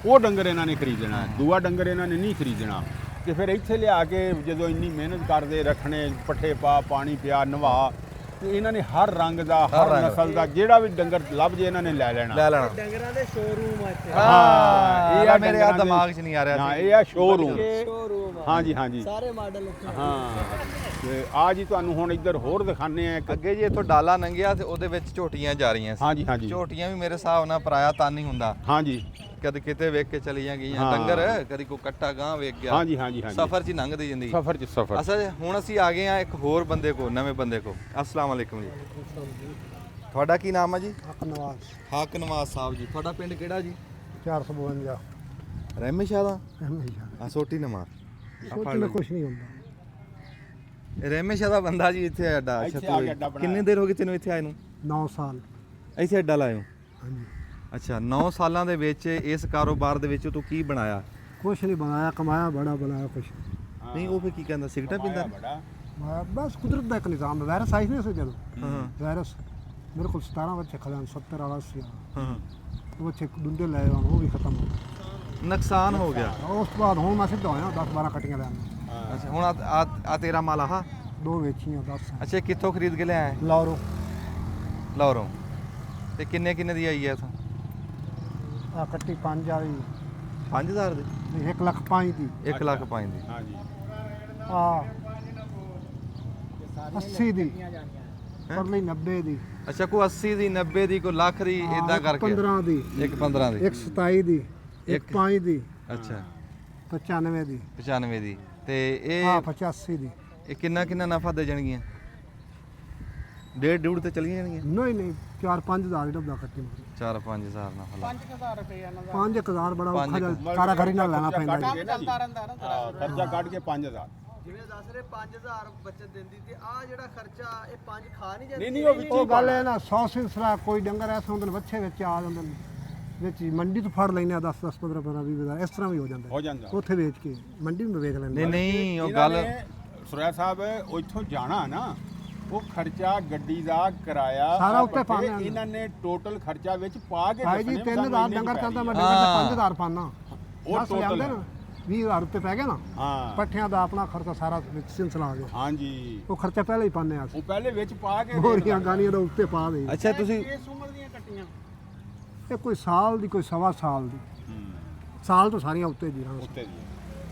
ਉਹ ਡੰਗਰ ਇਹਨਾਂ ਨੇ ਖਰੀਦਣਾ। ਦੂਆ ਡੰਗਰ ਇਹਨਾਂ ਨੇ ਨਹੀਂ ਖਰੀਦਣਾ। ਤੇ ਫਿਰ ਇੱਥੇ ਲਿਆ ਕੇ ਜਦੋਂ ਇੰਨੀ ਮਿਹਨਤ ਕਰਦੇ, ਰੱਖਣੇ, ਪੱਠੇ ਪਾ, ਪਾਣੀ ਪਿਆ, ਨਵਾ, ਤੇ ਇਹਨਾਂ ਨੇ ਹਰ ਰੰਗ ਦਾ, ਹਰ ਨਸਲ ਦਾ ਜਿਹੜਾ ਵੀ ਡੰਗਰ ਲੱਭ ਜੇ ਇਹਨਾਂ ਨੇ ਲੈ ਲੈਣਾ। ਡੰਗਰਾਂ ਦੇ ਸ਼ੋਰੂਮ ਆ ਇੱਥੇ। ਹਾਂ, ਇਹ ਆ ਮੇਰੇ ਆ ਦਿਮਾਗ 'ਚ ਨਹੀਂ ਆ ਰਿਹਾ ਹਾਂ, ਸੀ। ਇਹ ਆ ਸ਼ੋਰੂਮ। ਸ਼ੋਰੂਮ ਹਾਂਜੀ ਹਾਂਜੀ, ਸਾਰੇ ਮਾਡਲ ਉੱਥੇ। ਹਾਂ। ਤੇ ਆ ਜੀ ਤੁਹਾਨੂੰ ਹੁਣ ਇੱਧਰ ਹੋਰ ਦਿਖਾਣੇ ਆ ਇੱਕ। ਅੱਗੇ ਜੀ ਇੱਥੋਂ ਡਾਲਾ ਲੰਘਿਆ ਤੇ ਉਹਦੇ ਵਿੱਚ ਝੋਟੀਆਂ ਜਾ ਰਹੀਆਂ ਸੀ। ਹਾਂਜੀ ਹਾਂਜੀ ਝੋਟੀਆਂ ਵੀ ਮੇਰੇ ਹਿਸਾਬ ਨਾਲ ਪਰਾਇਆ ਤਾਂ ਨਹੀਂ ਹੁੰਦਾ। ਹਾਂਜੀ, ਕਦੇ ਕਿਤੇ ਵੇਖ ਕੇ ਚਲੀਆਂ ਗਈਆਂ ਹਾਂ। ਡੰਗਰ, ਕਦੀ ਕੋਈ ਕੱਟਾ ਗਾਂ ਵੇਖ ਗਿਆ। ਹਾਂਜੀ ਹਾਂਜੀ ਹਾਂਜੀ, ਸਫ਼ਰ 'ਚ ਹੀ ਲੰਘਦੀ ਜਾਂਦੀ। ਸਫ਼ਰ ਚ ਸਫ਼ਰ। ਅਸਲ ਹੁਣ ਅਸੀਂ ਆ ਗਏ ਆ ਇੱਕ ਹੋਰ ਬੰਦੇ ਕੋ, ਨਵੇਂ ਬੰਦੇ ਕੋ। अस्सलाम वालेकुम जी, ਤੁਹਾਡਾ ਕੀ ਨਾਮ ਹੈ ਜੀ? ਹੱਕ ਨਵਾਜ਼ ਹੱਕ ਨਵਾਜ਼ ਸਾਹਿਬ ਜੀ। ਤੁਹਾਡਾ ਪਿੰਡ ਕਿਹੜਾ ਜੀ? 452 ਰਹਿਮੇ ਸ਼ਾਹ ਦਾ? ਹਮੇਸ਼ਾ ਆ ਸੋਟੀ ਨਵਾਂ। ਸੋਚ ਮੈਂ ਕੁਝ ਨਹੀਂ ਹੁੰਦਾ। ਰਹਿਮੇ ਸ਼ਾਹ ਦਾ ਬੰਦਾ ਜੀ ਇੱਥੇ ਅੱਡਾ। ਇੱਥੇ ਅੱਛਾ, ਆ ਕੇ ਅੱਡਾ ਬਣਾਇਆ। ਕਿੰਨੇ ਦੇਰ ਹੋ ਗਈ ਤੈਨੂੰ ਇੱਥੇ ਆਏ ਨੂੰ? 9 ਸਾਲ। ਇੱਥੇ ਅੱਡਾ ਲਾਇਓ? ਹਾਂਜੀ, ਅੱਛਾ, 9 ਸਾਲਾਂ ਦੇ ਵਿੱਚ ਇਸ ਕਾਰੋਬਾਰ ਦੇ ਵਿੱਚ ਤੂੰ ਕੀ ਬਣਾਇਆ? ਕੁਛ ਨਹੀਂ ਬਣਾਇਆ, ਕਮਾਇਆ ਬੜਾ, ਬਣਾਇਆ ਕੁਛ ਨਹੀਂ, ਉਹ ਫਿਰ ਕੀ ਕਹਿੰਦਾ, ਸਿਗਰਟਾਂ ਪੀਂਦਾ? ਬੜਾ ਬਸ ਕੁਦਰਤ ਦਾ ਇੱਕ ਨਿਜ਼ਾਮ ਹੈ। ਵਾਇਰਸ ਆਈ ਨਹੀਂ ਸੀ ਜਦੋਂ, ਹਾਂ ਵਾਇਰਸ ਮੇਰੇ ਕੋਲ 17 ਬੱਚੇ ਖੜਨ, 70 ਵਾਲਾ ਸੀ। ਹਾਂ, ਉਹ ਬੱਚੇ ਦੁੰਦੇ ਲੈ ਆਉਣ, ਉਹ ਵੀ ਖਤਮ ਹੋ ਗਏ। ਨੁਕਸਾਨ ਹੋ ਗਿਆ। ਉਸ ਤੋਂ ਬਾਅਦ ਹੁਣ ਮੈਂ ਸਿੱਧਾ ਹੋਇਆ 10-12 ਕਟੀਆਂ ਲੈਣ। ਅੱਛਾ, ਹੁਣ ਆ ਤੇਰਾ ਮਾਲ ਆਹ? 2 ਵੇਚੀਆਂ 10। ਅੱਛਾ, ਕਿੱਥੋਂ ਖਰੀਦ ਕੇ ਲਿਆਇਆ? ਲਾਹੌਰੋਂ। ਲਾਹੌਰੋਂ। ਤੇ ਕਿੰਨੇ ਦੀ ਆਈ ਹੈ ਇਥੋਂ? ਆ ਕੱਟੀ 5 ਵਾਲੀ 5000 ਦੀ? 1,05,000 ਦੀ। 1 ਲੱਖ 5 ਦੀ? ਹਾਂਜੀ, ਆ 80 ਦੀ, ਪਰਲੀ 90 ਦੀ, ਅੱਛਾ, ਕੋਈ 80 ਦੀ, 90 ਦੀ, ਕੋਈ ਲੱਖ ਦੀ, ਇਦਾਂ ਕਰਕੇ? 15 ਦੀ, 15 ਦੀ, 127 ਦੀ, 5 ਦੀ, ਅੱਛਾ, 95 ਦੀ, 95 ਦੀ। ਤੇ ਇਹ ਆ 85 ਦੀ। ਇਹ ਕਿੰਨਾ ਨਫਾ ਦੇ ਜਾਣਗੀਆਂ? 1.5 ਤੇ ਚਲੀਆਂ ਜਾਣਗੀਆਂ? ਨਹੀਂ ਨਹੀਂ, 4-5 ਹਜ਼ਾਰ ਦੀ ਡੱਬਾ ਕੱਟੀ। 4-5 ਹਜ਼ਾਰ ਨਫਾ ਲਾ। 5000 ਰੁਪਏ ਇਹਨਾਂ ਦਾ 5,000 ਬੜਾ ਔਖਾ ਪੰਜ ਜਿਹਾ ਕਾਰਾਗਰੀ ਨਾਲ ਲੈਣਾ ਪੈਂਦਾ ਜੀ। ਚੱਲਦਾ ਰਹਿੰਦਾ ਨਾ। ਹਾਂ, ਖਰਚਾ ਕੱਢ ਕੇ 5000। ਜਿਵੇਂ ਦੱਸ ਰਹੇ 5000 ਬਚਤ ਦਿੰਦੀ, ਤੇ ਆ ਜਿਹੜਾ ਖਰਚਾ ਇਹ 5 ਖਾ ਨਹੀਂ ਨਹੀਂ ਨਹੀਂ, ਉਹ ਵਿੱਚ ਉਹ ਗੱਲ ਹੈ ਨਾ, 100 ਸਿਲਸਿਲਾ ਕੋਈ ਡੰਗਰ ਐਸੇ ਹੁੰਦੇ ਨੇ ਬੱਚੇ ਵਿੱਚ ਆ ਜਾਂਦੇ ਨੇ, ਵਿੱਚ ਹੀ ਮੰਡੀ ਤੋਂ ਫੜ ਲੈਂਦੇ ਆ 10 15 20 ਹਜ਼ਾਰ, ਇਸ ਤਰ੍ਹਾਂ ਵੀ ਹੋ ਜਾਂਦਾ। ਹੋ ਜਾਂਦਾ। ਉੱਥੇ ਵੇਚ ਕੇ ਮੰਡੀ ਨੂੰ ਵੇਚ ਲੈਂਦੇ। ਨਹੀਂ, ਉਹ ਇਹਨਾਂ ਗੱਲ ਨੇ, ਸੁਰਿਆ ਸਾਹਿਬ, ਉਹ ਇੱਥੋਂ ਜਾਣਾ ਨਾ, ਉਹ ਖਰਚਾ, ਗੱਡੀ ਦਾ ਕਿਰਾਇਆ ਸਾਰਾ ਉੱਤੇ ਪੱਠੇ, ਪਾਉਣਾ। ਇਹਨਾਂ ਨੇ ਟੋਟਲ ਖਰਚਾ ਵਿੱਚ ਪਾ ਕੇ ਭਾਈ ਜੀ ਦੱਸਣੇ, 3000 ਸਾਨੂੰ ਡੰਗਰ ਇੰਨੇ ਚੱਲਦਾ, ਮੈਂ ਦੀ ਡੰਗਰ ਹਾਂ। 5000 ਪਾਣਾ। ਉਹ ਉਹ total ਟੋਟਲ 20000 ਰੁਪਏ ਪੈ ਗਿਆ ਨਾ। ਹਾਂ ਪੱਠਿਆਂ ਦਾ ਆਪਣਾ ਖਰਚਾ ਸਾਰਾ ਵਿੱਚ ਸਿਲਸਿਲਾ ਆ ਗਿਆ। ਹਾਂਜੀ, ਉਹ ਖਰਚਾ ਪਹਿਲਾਂ ਹੀ ਪਾਉਂਦੇ ਆ ਉਹ ਪਹਿਲੇ ਵਿੱਚ ਪਾ ਕੇ ਬੋਰੀਆਂ ਗਾਨੀਆਂ ਦਾ ਉੱਤੇ ਪਾ ਦੇ। ਅੱਛਾ, ਤੁਸੀਂ ਇਸ ਉਮਰ ਦੀਆਂ ਕੱਟੀਆਂ ਇਹ ਕੋਈ ਸਾਲ ਦੀ, ਕੋਈ ਸਵਾ ਸਾਲ ਦੀ, ਹੂੰ, ਸਾਲ ਤੋਂ ਸਾਰੀਆਂ ਉੱਤੇ ਜੀ। ਹਾਂ, ਉੱਤੇ ਦੀ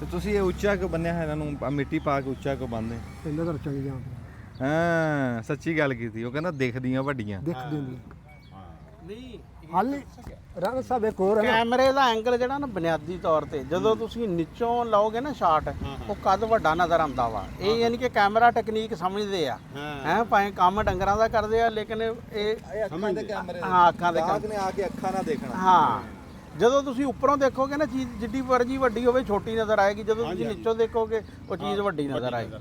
ਤੇ ਤੁਸੀਂ ਇਹ ਉੱਚਾ ਕਿਉਂ ਬੰਨਿਆ ਹੈ ਇਹਨਾਂ ਨੂੰ? ਆਹ ਮਿੱਟੀ ਪਾ ਕੇ ਉੱਚਾ ਕਿਉਂ ਬੰਨਦੇ? ਤੇ ਨਜ਼ਰ ਚੰਗੀਆਂ ਹਾਂ, ਸੱਚੀ ਗੱਲ ਕੀਤੀ। ਉਹ ਕਹਿੰਦਾ ਦਿਖਦੀਆਂ ਵੱਡੀਆਂ। ਦਿਖ ਦਿੰਦੀ। ਹਾਂ, ਨਹੀਂ ਹਾਲੇ ਰਾਣਾ ਸਾਹਿਬ ਇੱਕ ਹੋਰ ਹੈ ਨਾ, ਕੈਮਰੇ ਦਾ ਐਂਗਲ ਜਿਹੜਾ ਨਾ ਬੁਨਿਆਦੀ ਤੌਰ ਤੇ ਜਦੋਂ ਤੁਸੀਂ ਨੀਚੋਂ ਲਓਗੇ ਨਾ ਸ਼ਾਟ ਉਹ ਕੱਦ ਵੱਡਾ ਨਜ਼ਰ ਆਉਂਦਾ ਵਾ। ਇਹ ਯਾਨੀ ਕਿ ਕੈਮਰਾ ਟੈਕਨੀਕ ਸਮਝਦੇ ਆ ਹੈ, ਭਾਵੇਂ ਕੰਮ ਡੰਗਰਾਂ ਦਾ ਕਰਦੇ ਆ ਲੇਕਿਨ ਇਹ ਅੱਖਾਂ ਦੇ ਕੈਮਰੇ ਹਾਂ ਅੱਖਾਂ ਦੇ ਗਾਹਕ ਨੇ ਆ ਕੇ ਅੱਖਾਂ ਨਾਲ ਦੇਖਣਾ। ਹਾਂ ਜਦੋਂ ਤੁਸੀਂ ਉੱਪਰੋਂ ਦੇਖੋਗੇ ਨਾ ਚੀਜ਼ ਜਿੱਡੀ ਮਰਜੀ ਵੱਡੀ ਹੋਵੇ ਛੋਟੀ ਨਜ਼ਰ ਆਏਗੀ, ਜਦੋਂ ਤੁਸੀਂ ਨੀਚੋਂ ਦੇਖੋਗੇ ਉਹ ਚੀਜ਼ ਵੱਡੀ ਨਜ਼ਰ ਆਏਗੀ।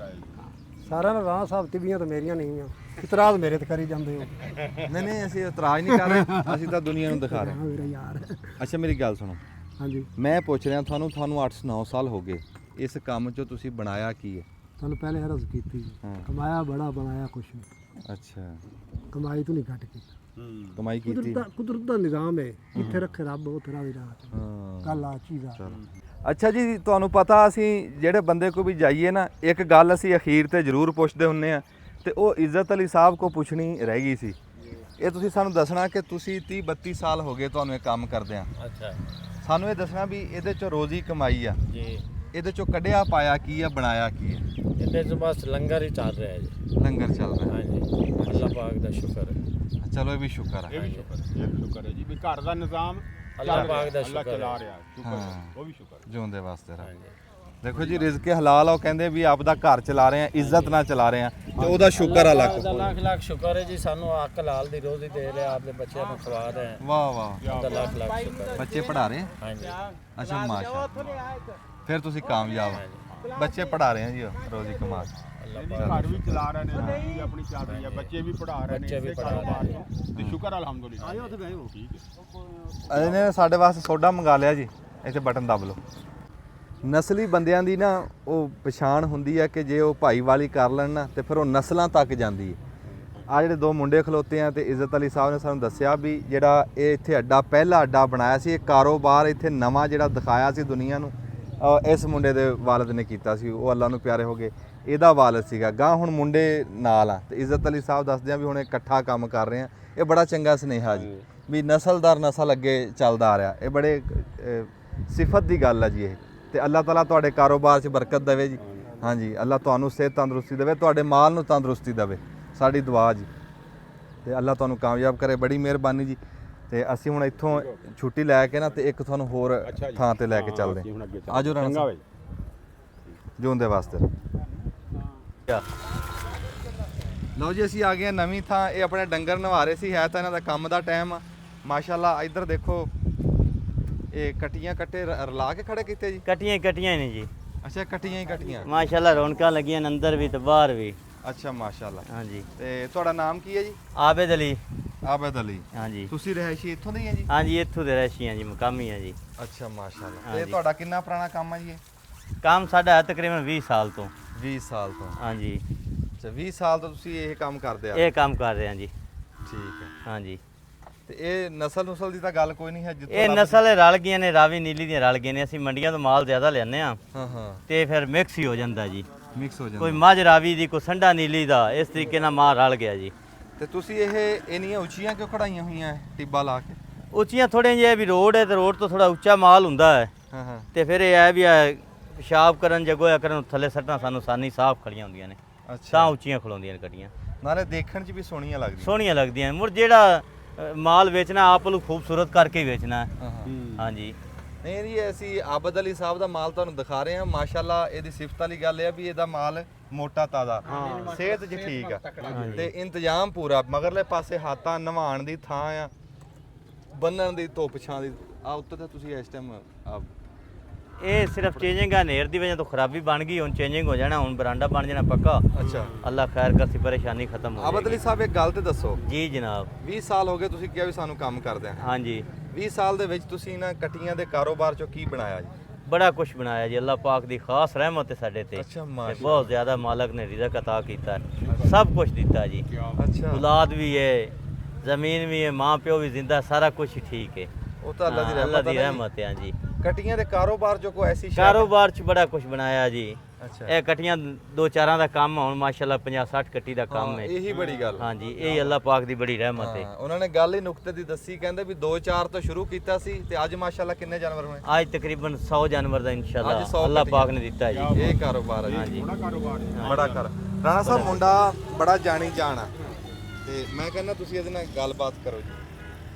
ਸਾਰਿਆਂ ਨੂੰ ਰਾਣਾ ਸਾਹਿਬ ਟੀਵੀਆਂ ਤਾਂ ਮੇਰੀਆਂ ਨਹੀਂ ਆ, ਇਤਰਾਜ਼ ਮੇਰੇ ਤੇ ਕਰੀ ਜਾਂਦੇ ਹੋ। ਨਹੀਂ ਨਹੀਂ ਅਸੀਂ ਇਤਰਾਜ਼ ਨਹੀਂ ਕਰ ਰਹੇ, ਅਸੀਂ ਤਾਂ ਦੁਨੀਆ ਨੂੰ ਦਿਖਾ ਰਹੇ ਹਾਂ ਮੇਰਾ ਯਾਰ। ਅੱਛਾ ਮੇਰੀ ਗੱਲ ਸੁਣੋ, ਹਾਂਜੀ ਮੈਂ ਪੁੱਛ ਰਿਹਾ ਤੁਹਾਨੂੰ 8-9 ਸਾਲ ਹੋ ਗਏ ਇਸ ਕੰਮ 'ਚੋਂ ਤੁਸੀਂ ਬਣਾਇਆ ਕੀ ਹੈ? ਤੁਹਾਨੂੰ ਪਹਿਲੇ ਹਰਜ਼ ਕੀਤੀ, ਹਾਂ। ਕਮਾਇਆ ਬੜਾ ਬਣਾਇਆ ਕੁਛ ਨਹੀਂ। ਅੱਛਾ ਕਮਾਈ ਤੋਂ ਨਹੀਂ ਘੱਟ ਕੀਤੀ। ਕਮਾਈ ਕੀਤੀ। ਕੁਦਰਤ ਦਾ ਨਿਜ਼ਾਮ ਹੈ, ਜਿੱਥੇ ਰੱਖੇ ਰੱਬ ਉੱਥੇ ਰਾਹ ਵੀ ਰਾਹ ਹਾਂ ਗੱਲ ਆ ਚੀਜ਼ ਆ। ਅੱਛਾ ਜੀ, ਤੁਹਾਨੂੰ ਪਤਾ ਅਸੀਂ ਜਿਹੜੇ ਬੰਦੇ ਕੋ ਵੀ ਜਾਈਏ ਨਾ, ਇੱਕ ਗੱਲ ਅਸੀਂ ਅਖੀਰ ਤੇ ਜ਼ਰੂਰ ਪੁੱਛਦੇ ਹੁੰਨੇ ਆ, ਤੇ ਉਹ ਇੱਜ਼ਤ ਅਲੀ ਸਾਹਿਬ ਕੋ ਪੁੱਛਣੀ ਰਹਿ ਗਈ ਸੀ। ਇਹ ਤੁਸੀਂ ਸਾਨੂੰ ਦੱਸਣਾ ਕਿ ਤੁਸੀਂ 30-32 ਸਾਲ ਹੋ ਗਏ ਤੁਹਾਨੂੰ ਇਹ ਕੰਮ ਕਰਦਿਆਂ। ਅੱਛਾ ਸਾਨੂੰ ਇਹ ਦੱਸਣਾ ਵੀ ਇਹਦੇ ਚੋਂ ਰੋਜ਼ੀ ਕਮਾਈ ਆ, ਜੀ, ਇਹਦੇ ਚੋਂ ਕੱਢਿਆ ਪਾਇਆ ਕੀ ਆ, ਬਣਾਇਆ ਕੀ ਹੈ? ਇਹਦੇ 'ਚ ਬਸ ਲੰਗਰ ਹੀ ਚੱਲ ਰਿਹਾ ਜੀ। ਲੰਗਰ ਚੱਲ ਰਿਹਾ। ਹਾਂਜੀ, ਅੱਲਾਹ ਪਾਕ ਦਾ ਸ਼ੁਕਰ ਹੈ। ਚਲੋ ਇਹ ਵੀ ਸ਼ੁਕਰ ਇਹ ਹੈ। ਵੀ ਸ਼ੁਕਰ ਹੈ ਜੀ ਵੀ ਘਰ ਦਾ ਨਿਜ਼ਾਮ ਅੱਲਾਹ ਪਾਕ ਦਾ ਅੱਲਾਹ ਸ਼ੁਕਰ ਚਲਾ ਹੈ। ਰਿਹਾ, ਸ਼ੁਕਰ ਹੈ, ਉਹ ਵੀ ਸ਼ੁਕਰ ਹੈ। ਜਿਉਂਦੇ ਵਾਸਤੇ ਰੱਖ। ਹਾਂਜੀ, ਦੇਖੋ ਜੀ, ਰਿਜ਼ਕ ਹਲਾਲ ਆ, ਉਹ ਕਹਿੰਦੇ ਵੀ ਆਪਦਾ ਘਰ ਚਲਾ ਰਹੇ ਆ, ਇੱਜ਼ਤ ਨਾਲ ਚਲਾ ਰਹੇ ਆ, ਤੇ ਉਹਦਾ ਸ਼ੁਕਰ ਆ ਲੱਖ। ਦਾ ਲੱਖ ਲੱਖ ਸ਼ੁਕਰ ਹੈ ਜੀ, ਸਾਨੂੰ ਹੱਕ ਲਾਲ ਦੀ ਰੋਜ਼ੀ ਦੇ ਰਿਹਾ, ਆਪਣੇ ਬੱਚਿਆਂ ਨੂੰ ਖਵਾ ਰਹੇ ਹਾਂ। ਵਾਹ ਵਾਹ। ਉਹਦਾ ਲੱਖ ਲੱਖ ਸ਼ੁਕਰ ਹੈ। ਬੱਚੇ ਪੜਾ ਰਹੇ ਆ? ਹਾਂਜੀ ਅੱਛਾ ਮਾਸ਼ਾਅੱਲਾ, ਫਿਰ ਤੁਸੀਂ ਕਾਮਯਾਬ। ਬੱਚੇ ਪੜਾ ਰਹੇ ਆ ਜੀ, ਉਹ ਰੋਜ਼ੀ ਕਮਾ ਕੇ। ਘਰ ਵੀ ਚਲਾ ਰਹੇ ਨੇ, ਰੋਟੀ ਵੀ ਆਪਣੀ ਚੱਲ ਰਹੀ ਹੈ, ਬੱਚੇ ਵੀ ਪੜਾ ਰਹੇ ਨੇ, ਬੱਚੇ ਵੀ ਇਸੇ ਪੜ੍ਹਾ ਕਾਰੋਬਾਰ ਤੋਂ। ਤੇ ਸ਼ੁਕਰ ਅਲਹਮਦੁਲਿਲਾ। ਆਇਓ ਉੱਥੇ ਬਹਿਓ, ਠੀਕ ਹੈ। ਇਹਨੇ ਸਾਡੇ ਵਾਸਤੇ ਸੋਡਾ ਮੰਗਾ ਲਿਆ ਜੀ, ਇੱਥੇ ਬਟਨ ਦਬ ਲਓ। ਨਸਲੀ ਬੰਦਿਆਂ ਦੀ ਨਾ ਉਹ ਪਛਾਣ ਹੁੰਦੀ ਹੈ ਕਿ ਜੇ ਉਹ ਭਾਈਵਾਲੀ ਕਰ ਲੈਣ ਨਾ ਤੇ ਫਿਰ ਉਹ ਨਸਲਾਂ ਤੱਕ ਜਾਂਦੀ ਹੈ। ਆ ਜਿਹੜੇ ਦੋ ਮੁੰਡੇ ਖਲੋਤੇ ਆ ਤੇ ਇੱਜ਼ਤ ਅਲੀ ਸਾਹਿਬ ਨੇ ਸਾਨੂੰ ਦੱਸਿਆ ਵੀ ਜਿਹੜਾ ਇਹ ਇੱਥੇ ਅੱਡਾ ਪਹਿਲਾ ਅੱਡਾ ਬਣਾਇਆ ਸੀ, ਇਹ ਕਾਰੋਬਾਰ ਇੱਥੇ ਨਵਾਂ ਜਿਹੜਾ ਦਿਖਾਇਆ ਸੀ ਦੁਨੀਆ ਨੂੰ, ਇਸ ਮੁੰਡੇ ਦੇ ਵਾਲਿਦ ਨੇ ਕੀਤਾ ਸੀ। ਉਹ ਅੱਲਾ ਨੂੰ ਪਿਆਰੇ ਹੋ ਗਏ, ਇਹਦਾ ਵਾਲਿਦ ਸੀਗਾ। ਗਾਂ ਹੁਣ ਮੁੰਡੇ ਨਾਲ ਆ ਤੇ ਇੱਜ਼ਤ ਅਲੀ ਸਾਹਿਬ ਦੱਸਦੇ ਆ ਵੀ ਹੁਣ ਇਹ ਇਕੱਠਾ ਕੰਮ ਕਰ ਰਹੇ ਆ। ਇਹ ਬੜਾ ਚੰਗਾ ਸੁਨੇਹਾ ਜੀ ਵੀ ਨਸਲ ਦਰ ਨਸਲ ਅੱਗੇ ਚੱਲਦਾ ਆ ਰਿਹਾ। ਇਹ ਬੜੇ ਸਿਫਤ ਦੀ ਗੱਲ ਆ ਜੀ ਇਹ। ਤੇ ਅੱਲਾਹ ਤਾਲਾ ਤੁਹਾਡੇ ਕਾਰੋਬਾਰ 'ਚ ਬਰਕਤ ਦੇਵੇ ਜੀ। ਹਾਂਜੀ, ਅੱਲਾਹ ਤੁਹਾਨੂੰ ਸਿਹਤ ਤੰਦਰੁਸਤੀ ਦੇਵੇ, ਤੁਹਾਡੇ ਮਾਲ ਨੂੰ ਤੰਦਰੁਸਤੀ ਦੇਵੇ, ਸਾਡੀ ਦੁਆ ਜੀ। ਤੇ ਅੱਲਾਹ ਤੁਹਾਨੂੰ ਕਾਮਯਾਬ ਕਰੇ, ਬੜੀ ਮਿਹਰਬਾਨੀ ਜੀ। ਤੇ ਅਸੀਂ ਹੁਣ ਇੱਥੋਂ ਛੁੱਟੀ ਲੈ ਕੇ ਨਾ ਤੇ ਇੱਕ ਤੁਹਾਨੂੰ ਹੋਰ ਥਾਂ ਤੇ ਲੈ ਕੇ ਚੱਲਦੇ ਹਾਂ। ਆਜੋ ਰਾਣਾ ਚੰਗਾ ਸਾਹਿਬ, ਜਿਉਂਦੇ ਵਾਸਤੇ। ਲਓ ਜੀ, ਅਸੀਂ ਆ ਗਏ ਨਵੀਂ ਥਾਂ। ਇਹ ਆਪਣੇ ਡੰਗਰ ਨਵਾ ਰਹੇ ਸੀ, ਹੈ ਤਾਂ ਇਹਨਾਂ ਦਾ ਕੰਮ ਦਾ ਟਾਈਮ ਆ। ਮਾਸ਼ਾਅੱਲਾ ਇੱਧਰ ਦੇਖੋ, ਇਹ ਕਟੀਆਂ ਕੱਟੇ ਰਲਾ ਕੇ ਖੜੇ ਕੀਤੇ ਜੀ। ਕਟੀਆਂ ਨੇ ਜੀ। ਅੱਛਾ, ਕਟੀਆਂ ਹੀ ਕਟੀਆਂ। ਮਾਸ਼ਾਅੱਲਾ ਰੌਣਕਾਂ ਲੱਗੀਆਂ ਨੇ ਅੰਦਰ ਵੀ ਤੇ ਬਾਹਰ ਵੀ। ਅੱਛਾ ਮਾਸ਼ਾਅੱਲਾ। ਹਾਂਜੀ, ਤੇ ਤੁਹਾਡਾ ਨਾਮ ਕੀ ਹੈ ਜੀ? ਆਬਿਦ ਅਲੀ। ਆਬਿਦ ਅਲੀ। ਹਾਂਜੀ ਤੁਸੀਂ ਰਹਿਸ਼ੀ ਇੱਥੋਂ ਦੇ ਹੀ ਆ ਜੀ? ਹਾਂਜੀ, ਇੱਥੋਂ ਦੇ ਰਹਿਸ਼ੀ ਹਾਂ ਜੀ, ਮਕਾਮੀ ਹਾਂ ਜੀ। ਅੱਛਾ ਮਾਸ਼ਾਅੱਲਾ। ਤੇ ਹਾਂਜੀ। ਤੁਹਾਡਾ ਕਿੰਨਾ ਪੁਰਾਣਾ ਕੰਮ ਹੈ ਜੀ ਇਹ? ਕੰਮ ਸਾਡਾ ਹੈ ਤਕਰੀਬਨ 20 ਸਾਲ ਤੋਂ। 20 ਸਾਲ ਤੋਂ। ਹਾਂਜੀ, ਅੱਛਾ, 20 ਸਾਲ ਤੋਂ ਤੁਸੀਂ ਇਹ ਕੰਮ ਕਰਦੇ ਆ? ਇਹ ਕੰਮ ਕਰ ਰਹੇ ਹਾਂ ਜੀ। ਠੀਕ ਹੈ। ਹਾਂਜੀ, ਤੇ ਇਹ ਨਸਲ ਦੀ ਤਾਂ ਗੱਲ ਕੋਈ ਨਹੀਂ ਹੈ ਜਿੱਥੋਂ ਇਹ ਨਸਲ ਰਲ ਗਈਆਂ ਨੇ, ਰਾਵੀ ਨੀਲੀ ਦੀਆਂ ਰਲ ਗਈਆਂ ਨੇ। ਅਸੀਂ ਮੰਡੀਆਂ ਤੋਂ ਮਾਲ ਜ਼ਿਆਦਾ ਲਿਆਉਂਦੇ ਆ ਹਾਂ ਹਾਂ, ਤੇ ਫਿਰ ਮਿਕਸ ਹੀ ਹੋ ਜਾਂਦਾ ਜੀ। ਮਿਕਸ ਹੋ ਜਾਂਦਾ। ਕੋਈ ਮੱਝ ਰਾਵੀ ਦੀ, ਕੋਈ ਸੰਡਾ ਨੀਲੀ ਦਾ, ਇਸ ਤਰੀਕੇ ਨਾਲ ਮਾਲ ਰਲ ਗਿਆ ਜੀ। ਤੇ ਤੁਸੀਂ ਇਹ ਇੰਨੀਆਂ ਉੱਚੀਆਂ ਕਿਉਂ ਖੜਾਈਆਂ ਹੋਈਆਂ ਟਿੱਬਾ ਲਾ ਕੇ? ਉੱਚੀਆਂ ਥੋੜ੍ਹੀਆਂ ਜਿਹੀਆਂ ਵੀ ਰੋਡ ਹੈ ਤੇ ਰੋਡ ਤੋਂ ਥੋੜਾ ਉੱਚਾ ਮਾਲ ਹੁੰਦਾ ਹੈ ਹਾਂ ਹਾਂ। ਤੇ ਫਿਰ ਇਹ ਹੈ ਵੀ ਪਿਸ਼ਾਬ ਕਰਨ ਜਗੋਇਆ ਕਰਨ ਥੱਲੇ ਸੱਟਾਂ ਸਾਨੂੰ ਸਾਨੀ ਸਾਫ਼ ਖੜੀਆਂ ਹੁੰਦੀਆਂ ਨੇ, ਤਾਂ ਅੱਛਾ, ਉੱਚੀਆਂ ਖਲੋਂਦੀਆਂ ਨੇ ਗੱਡੀਆਂ। ਨਾਲੇ ਦੇਖਣ 'ਚ ਵੀ ਸੋਹਣੀਆਂ ਲੱਗਦੀਆਂ। ਸੋਹਣੀਆਂ ਲੱਗਦੀਆਂ। ਮੁਰ ਜਿਹੜਾ ਮਾਲ ਵੇਚਣਾ ਆਪ ਨੂੰ ਖੂਬਸੂਰਤ ਕਰਕੇ ਹੀ ਵੇਚਣਾ ਹੈ। ਹਾਂ ਹਾਂ। ਹਾਂਜੀ, ਨਹੀਂ ਜੀ, ਅਸੀਂ ਆਬਦ ਅਲੀ ਸਾਹਿਬ ਦਾ ਮਾਲ ਤੁਹਾਨੂੰ ਦਿਖਾ ਰਹੇ ਹਾਂ। ਮਾਸ਼ਾਅੱਲਾ, ਇਹਦੀ ਸਿਫਤ ਵਾਲੀ ਗੱਲ ਇਹ ਆ ਵੀ ਇਹਦਾ ਮਾਲ ਮੋਟਾ ਤਾਜ਼ਾ, ਸਿਹਤ 'ਚ ਠੀਕ ਆ ਤੇ ਇੰਤਜ਼ਾਮ ਪੂਰਾ। ਮਗਰਲੇ ਪਾਸੇ ਹਾਤਾਂ ਨਵਾਉਣ ਦੀ ਥਾਂ ਆ, ਬੰਨਣ ਦੀ, ਧੁੱਪ ਛਾਂ ਦੀ। ਆ ਉੱਤੇ ਤਾਂ ਤੁਸੀਂ ਇਸ ਟਾਈਮ ਇਹ ਸਿਰਫ ਚੇਂਜਿੰਗ ਆ, ਨੇਰ ਦੀ ਵਜ੍ਹਾ ਤੋਂ ਖਰਾਬੀ ਬਣ ਗਈ। ਹੁਣ ਚੇਂਜਿੰਗ ਹੋ ਜਾਣਾ, ਹੁਣ ਬਰਾਂਡਾ ਬਣ ਜਾਣਾ ਪੱਕਾ। ਅੱਛਾ। ਅੱਲਾਹ ਖੈਰ ਕਰਸੀ, ਪਰੇਸ਼ਾਨੀ ਖਤਮ ਹੋ ਆਬਦ ਅਲੀ ਜਾਏਗੀ। ਸਾਹਿਬ, ਇੱਕ ਗੱਲ ਤੇ ਦੱਸੋ। ਜੀ ਜਨਾਬ। 20 ਸਾਲ ਹੋ ਗਏ ਤੁਸੀਂ ਕਿਹਾ ਵੀ ਸਾਨੂੰ ਕੰਮ ਕਰਦੇ ਆ। ਹਾਂਜੀ, 20 ਸਾਲ ਦੇ ਵਿੱਚ ਤੁਸੀਂ ਇਹਨਾਂ ਕਟੀਆਂ ਦੇ ਕਾਰੋਬਾਰ 'ਚੋਂ ਕੀ ਬਣਾਇਆ ਜੀ? ਬੜਾ ਕੁਝ ਬਣਾਇਆ ਜੀ। ਅੱਲਾਹ ਪਾਕ ਦੀ ਖਾਸ ਰਹਿਮਤ ਹੈ ਸਾਡੇ ਤੇ। ਅੱਛਾ ਤੇ ਮਾਸ਼ਾਅੱਲਾ। ਬਹੁਤ ਜ਼ਿਆਦਾ ਮਾਲਕ ਨੇ ਰਿਜ਼ਕ ਅਤਾ ਕੀਤਾ ਹੈ, ਸਭ ਕੁਝ ਦਿੱਤਾ ਜੀ। ਅੱਛਾ, ਔਲਾਦ ਵੀ ਹੈ, ਜ਼ਮੀਨ ਵੀ ਹੈ, ਮਾਂ ਪਿਓ ਵੀ ਜ਼ਿੰਦਾ, ਸਾਰਾ ਕੁਝ ਹੀ ਠੀਕ ਹੈ। ਉਹ ਤਾਂ ਅੱਲਾ ਦੀ ਹਾਂ, ਅੱਲਾ ਦੀ ਰਹਿਮਤ ਹੈ। ਰਹਿਮਤ ਹੈ ਜੀ। ਕਟੀਆਂ ਦੇ ਕਾਰੋਬਾਰ 'ਚੋਂ ਕੋਈ ਐਸੀ ਸ਼ੈ? ਕਾਰੋਬਾਰ 'ਚ ਬੜਾ ਕੁਝ ਬਣਾਇਆ ਜੀ। ਅੱਛਾ, ਇਹ ਕਟੀਆਂ ਦੋ ਚਾਰਾਂ ਦਾ ਕੰਮ ਹੁਣ ਮਾਸ਼ਾਅੱਲਾ 50-60 ਕੱਟੀ ਦਾ ਕੰਮ ਹਾਂ, ਹੈ। ਇਹੀ ਬੜੀ ਗੱਲ। ਹਾਂਜੀ, ਇਹ ਅੱਲਾਹ ਪਾਕ ਦੀ ਬੜੀ ਰਹਿਮਤ ਹੈ। ਹਾਂ, ਉਹਨਾਂ ਨੇ ਗੱਲ ਹੀ ਨੁਕਤੇ ਦੀ ਦੱਸੀ, ਕਹਿੰਦੇ ਵੀ 2-4 ਤੋਂ ਸ਼ੁਰੂ ਕੀਤਾ ਸੀ ਤੇ ਅੱਜ ਮਾਸ਼ਾਅੱਲਾ ਕਿੰਨੇ ਜਾਨਵਰ ਹੋਏ? ਅੱਜ ਤਕਰੀਬਨ 100 ਜਾਨਵਰ ਦਾ ਅੱਜ ਇਨਸ਼ਾਅੱਲਾ 100 ਅੱਲਾਹ ਕੱਟੀਆਂ। ਪਾਕ ਨੇ ਦਿੱਤਾ ਜੀ। ਇਹ ਕਾਰੋਬਾਰ ਹੈ ਜੀ। ਹਾਂਜੀ, ਬੜਾ ਕਾਰੋਬਾਰ ਹੈ। ਬੜਾ ਕਰ ਰਾਣਾ ਸਾਹਿਬ, ਮੁੰਡਾ ਬੜਾ ਜਾਣੀ ਜਾਣ ਆ ਤੇ ਮੈਂ ਕਹਿੰਦਾ ਤੁਸੀਂ ਇਹਦੇ ਨਾਲ ਗੱਲਬਾਤ ਕਰੋ ਜੀ।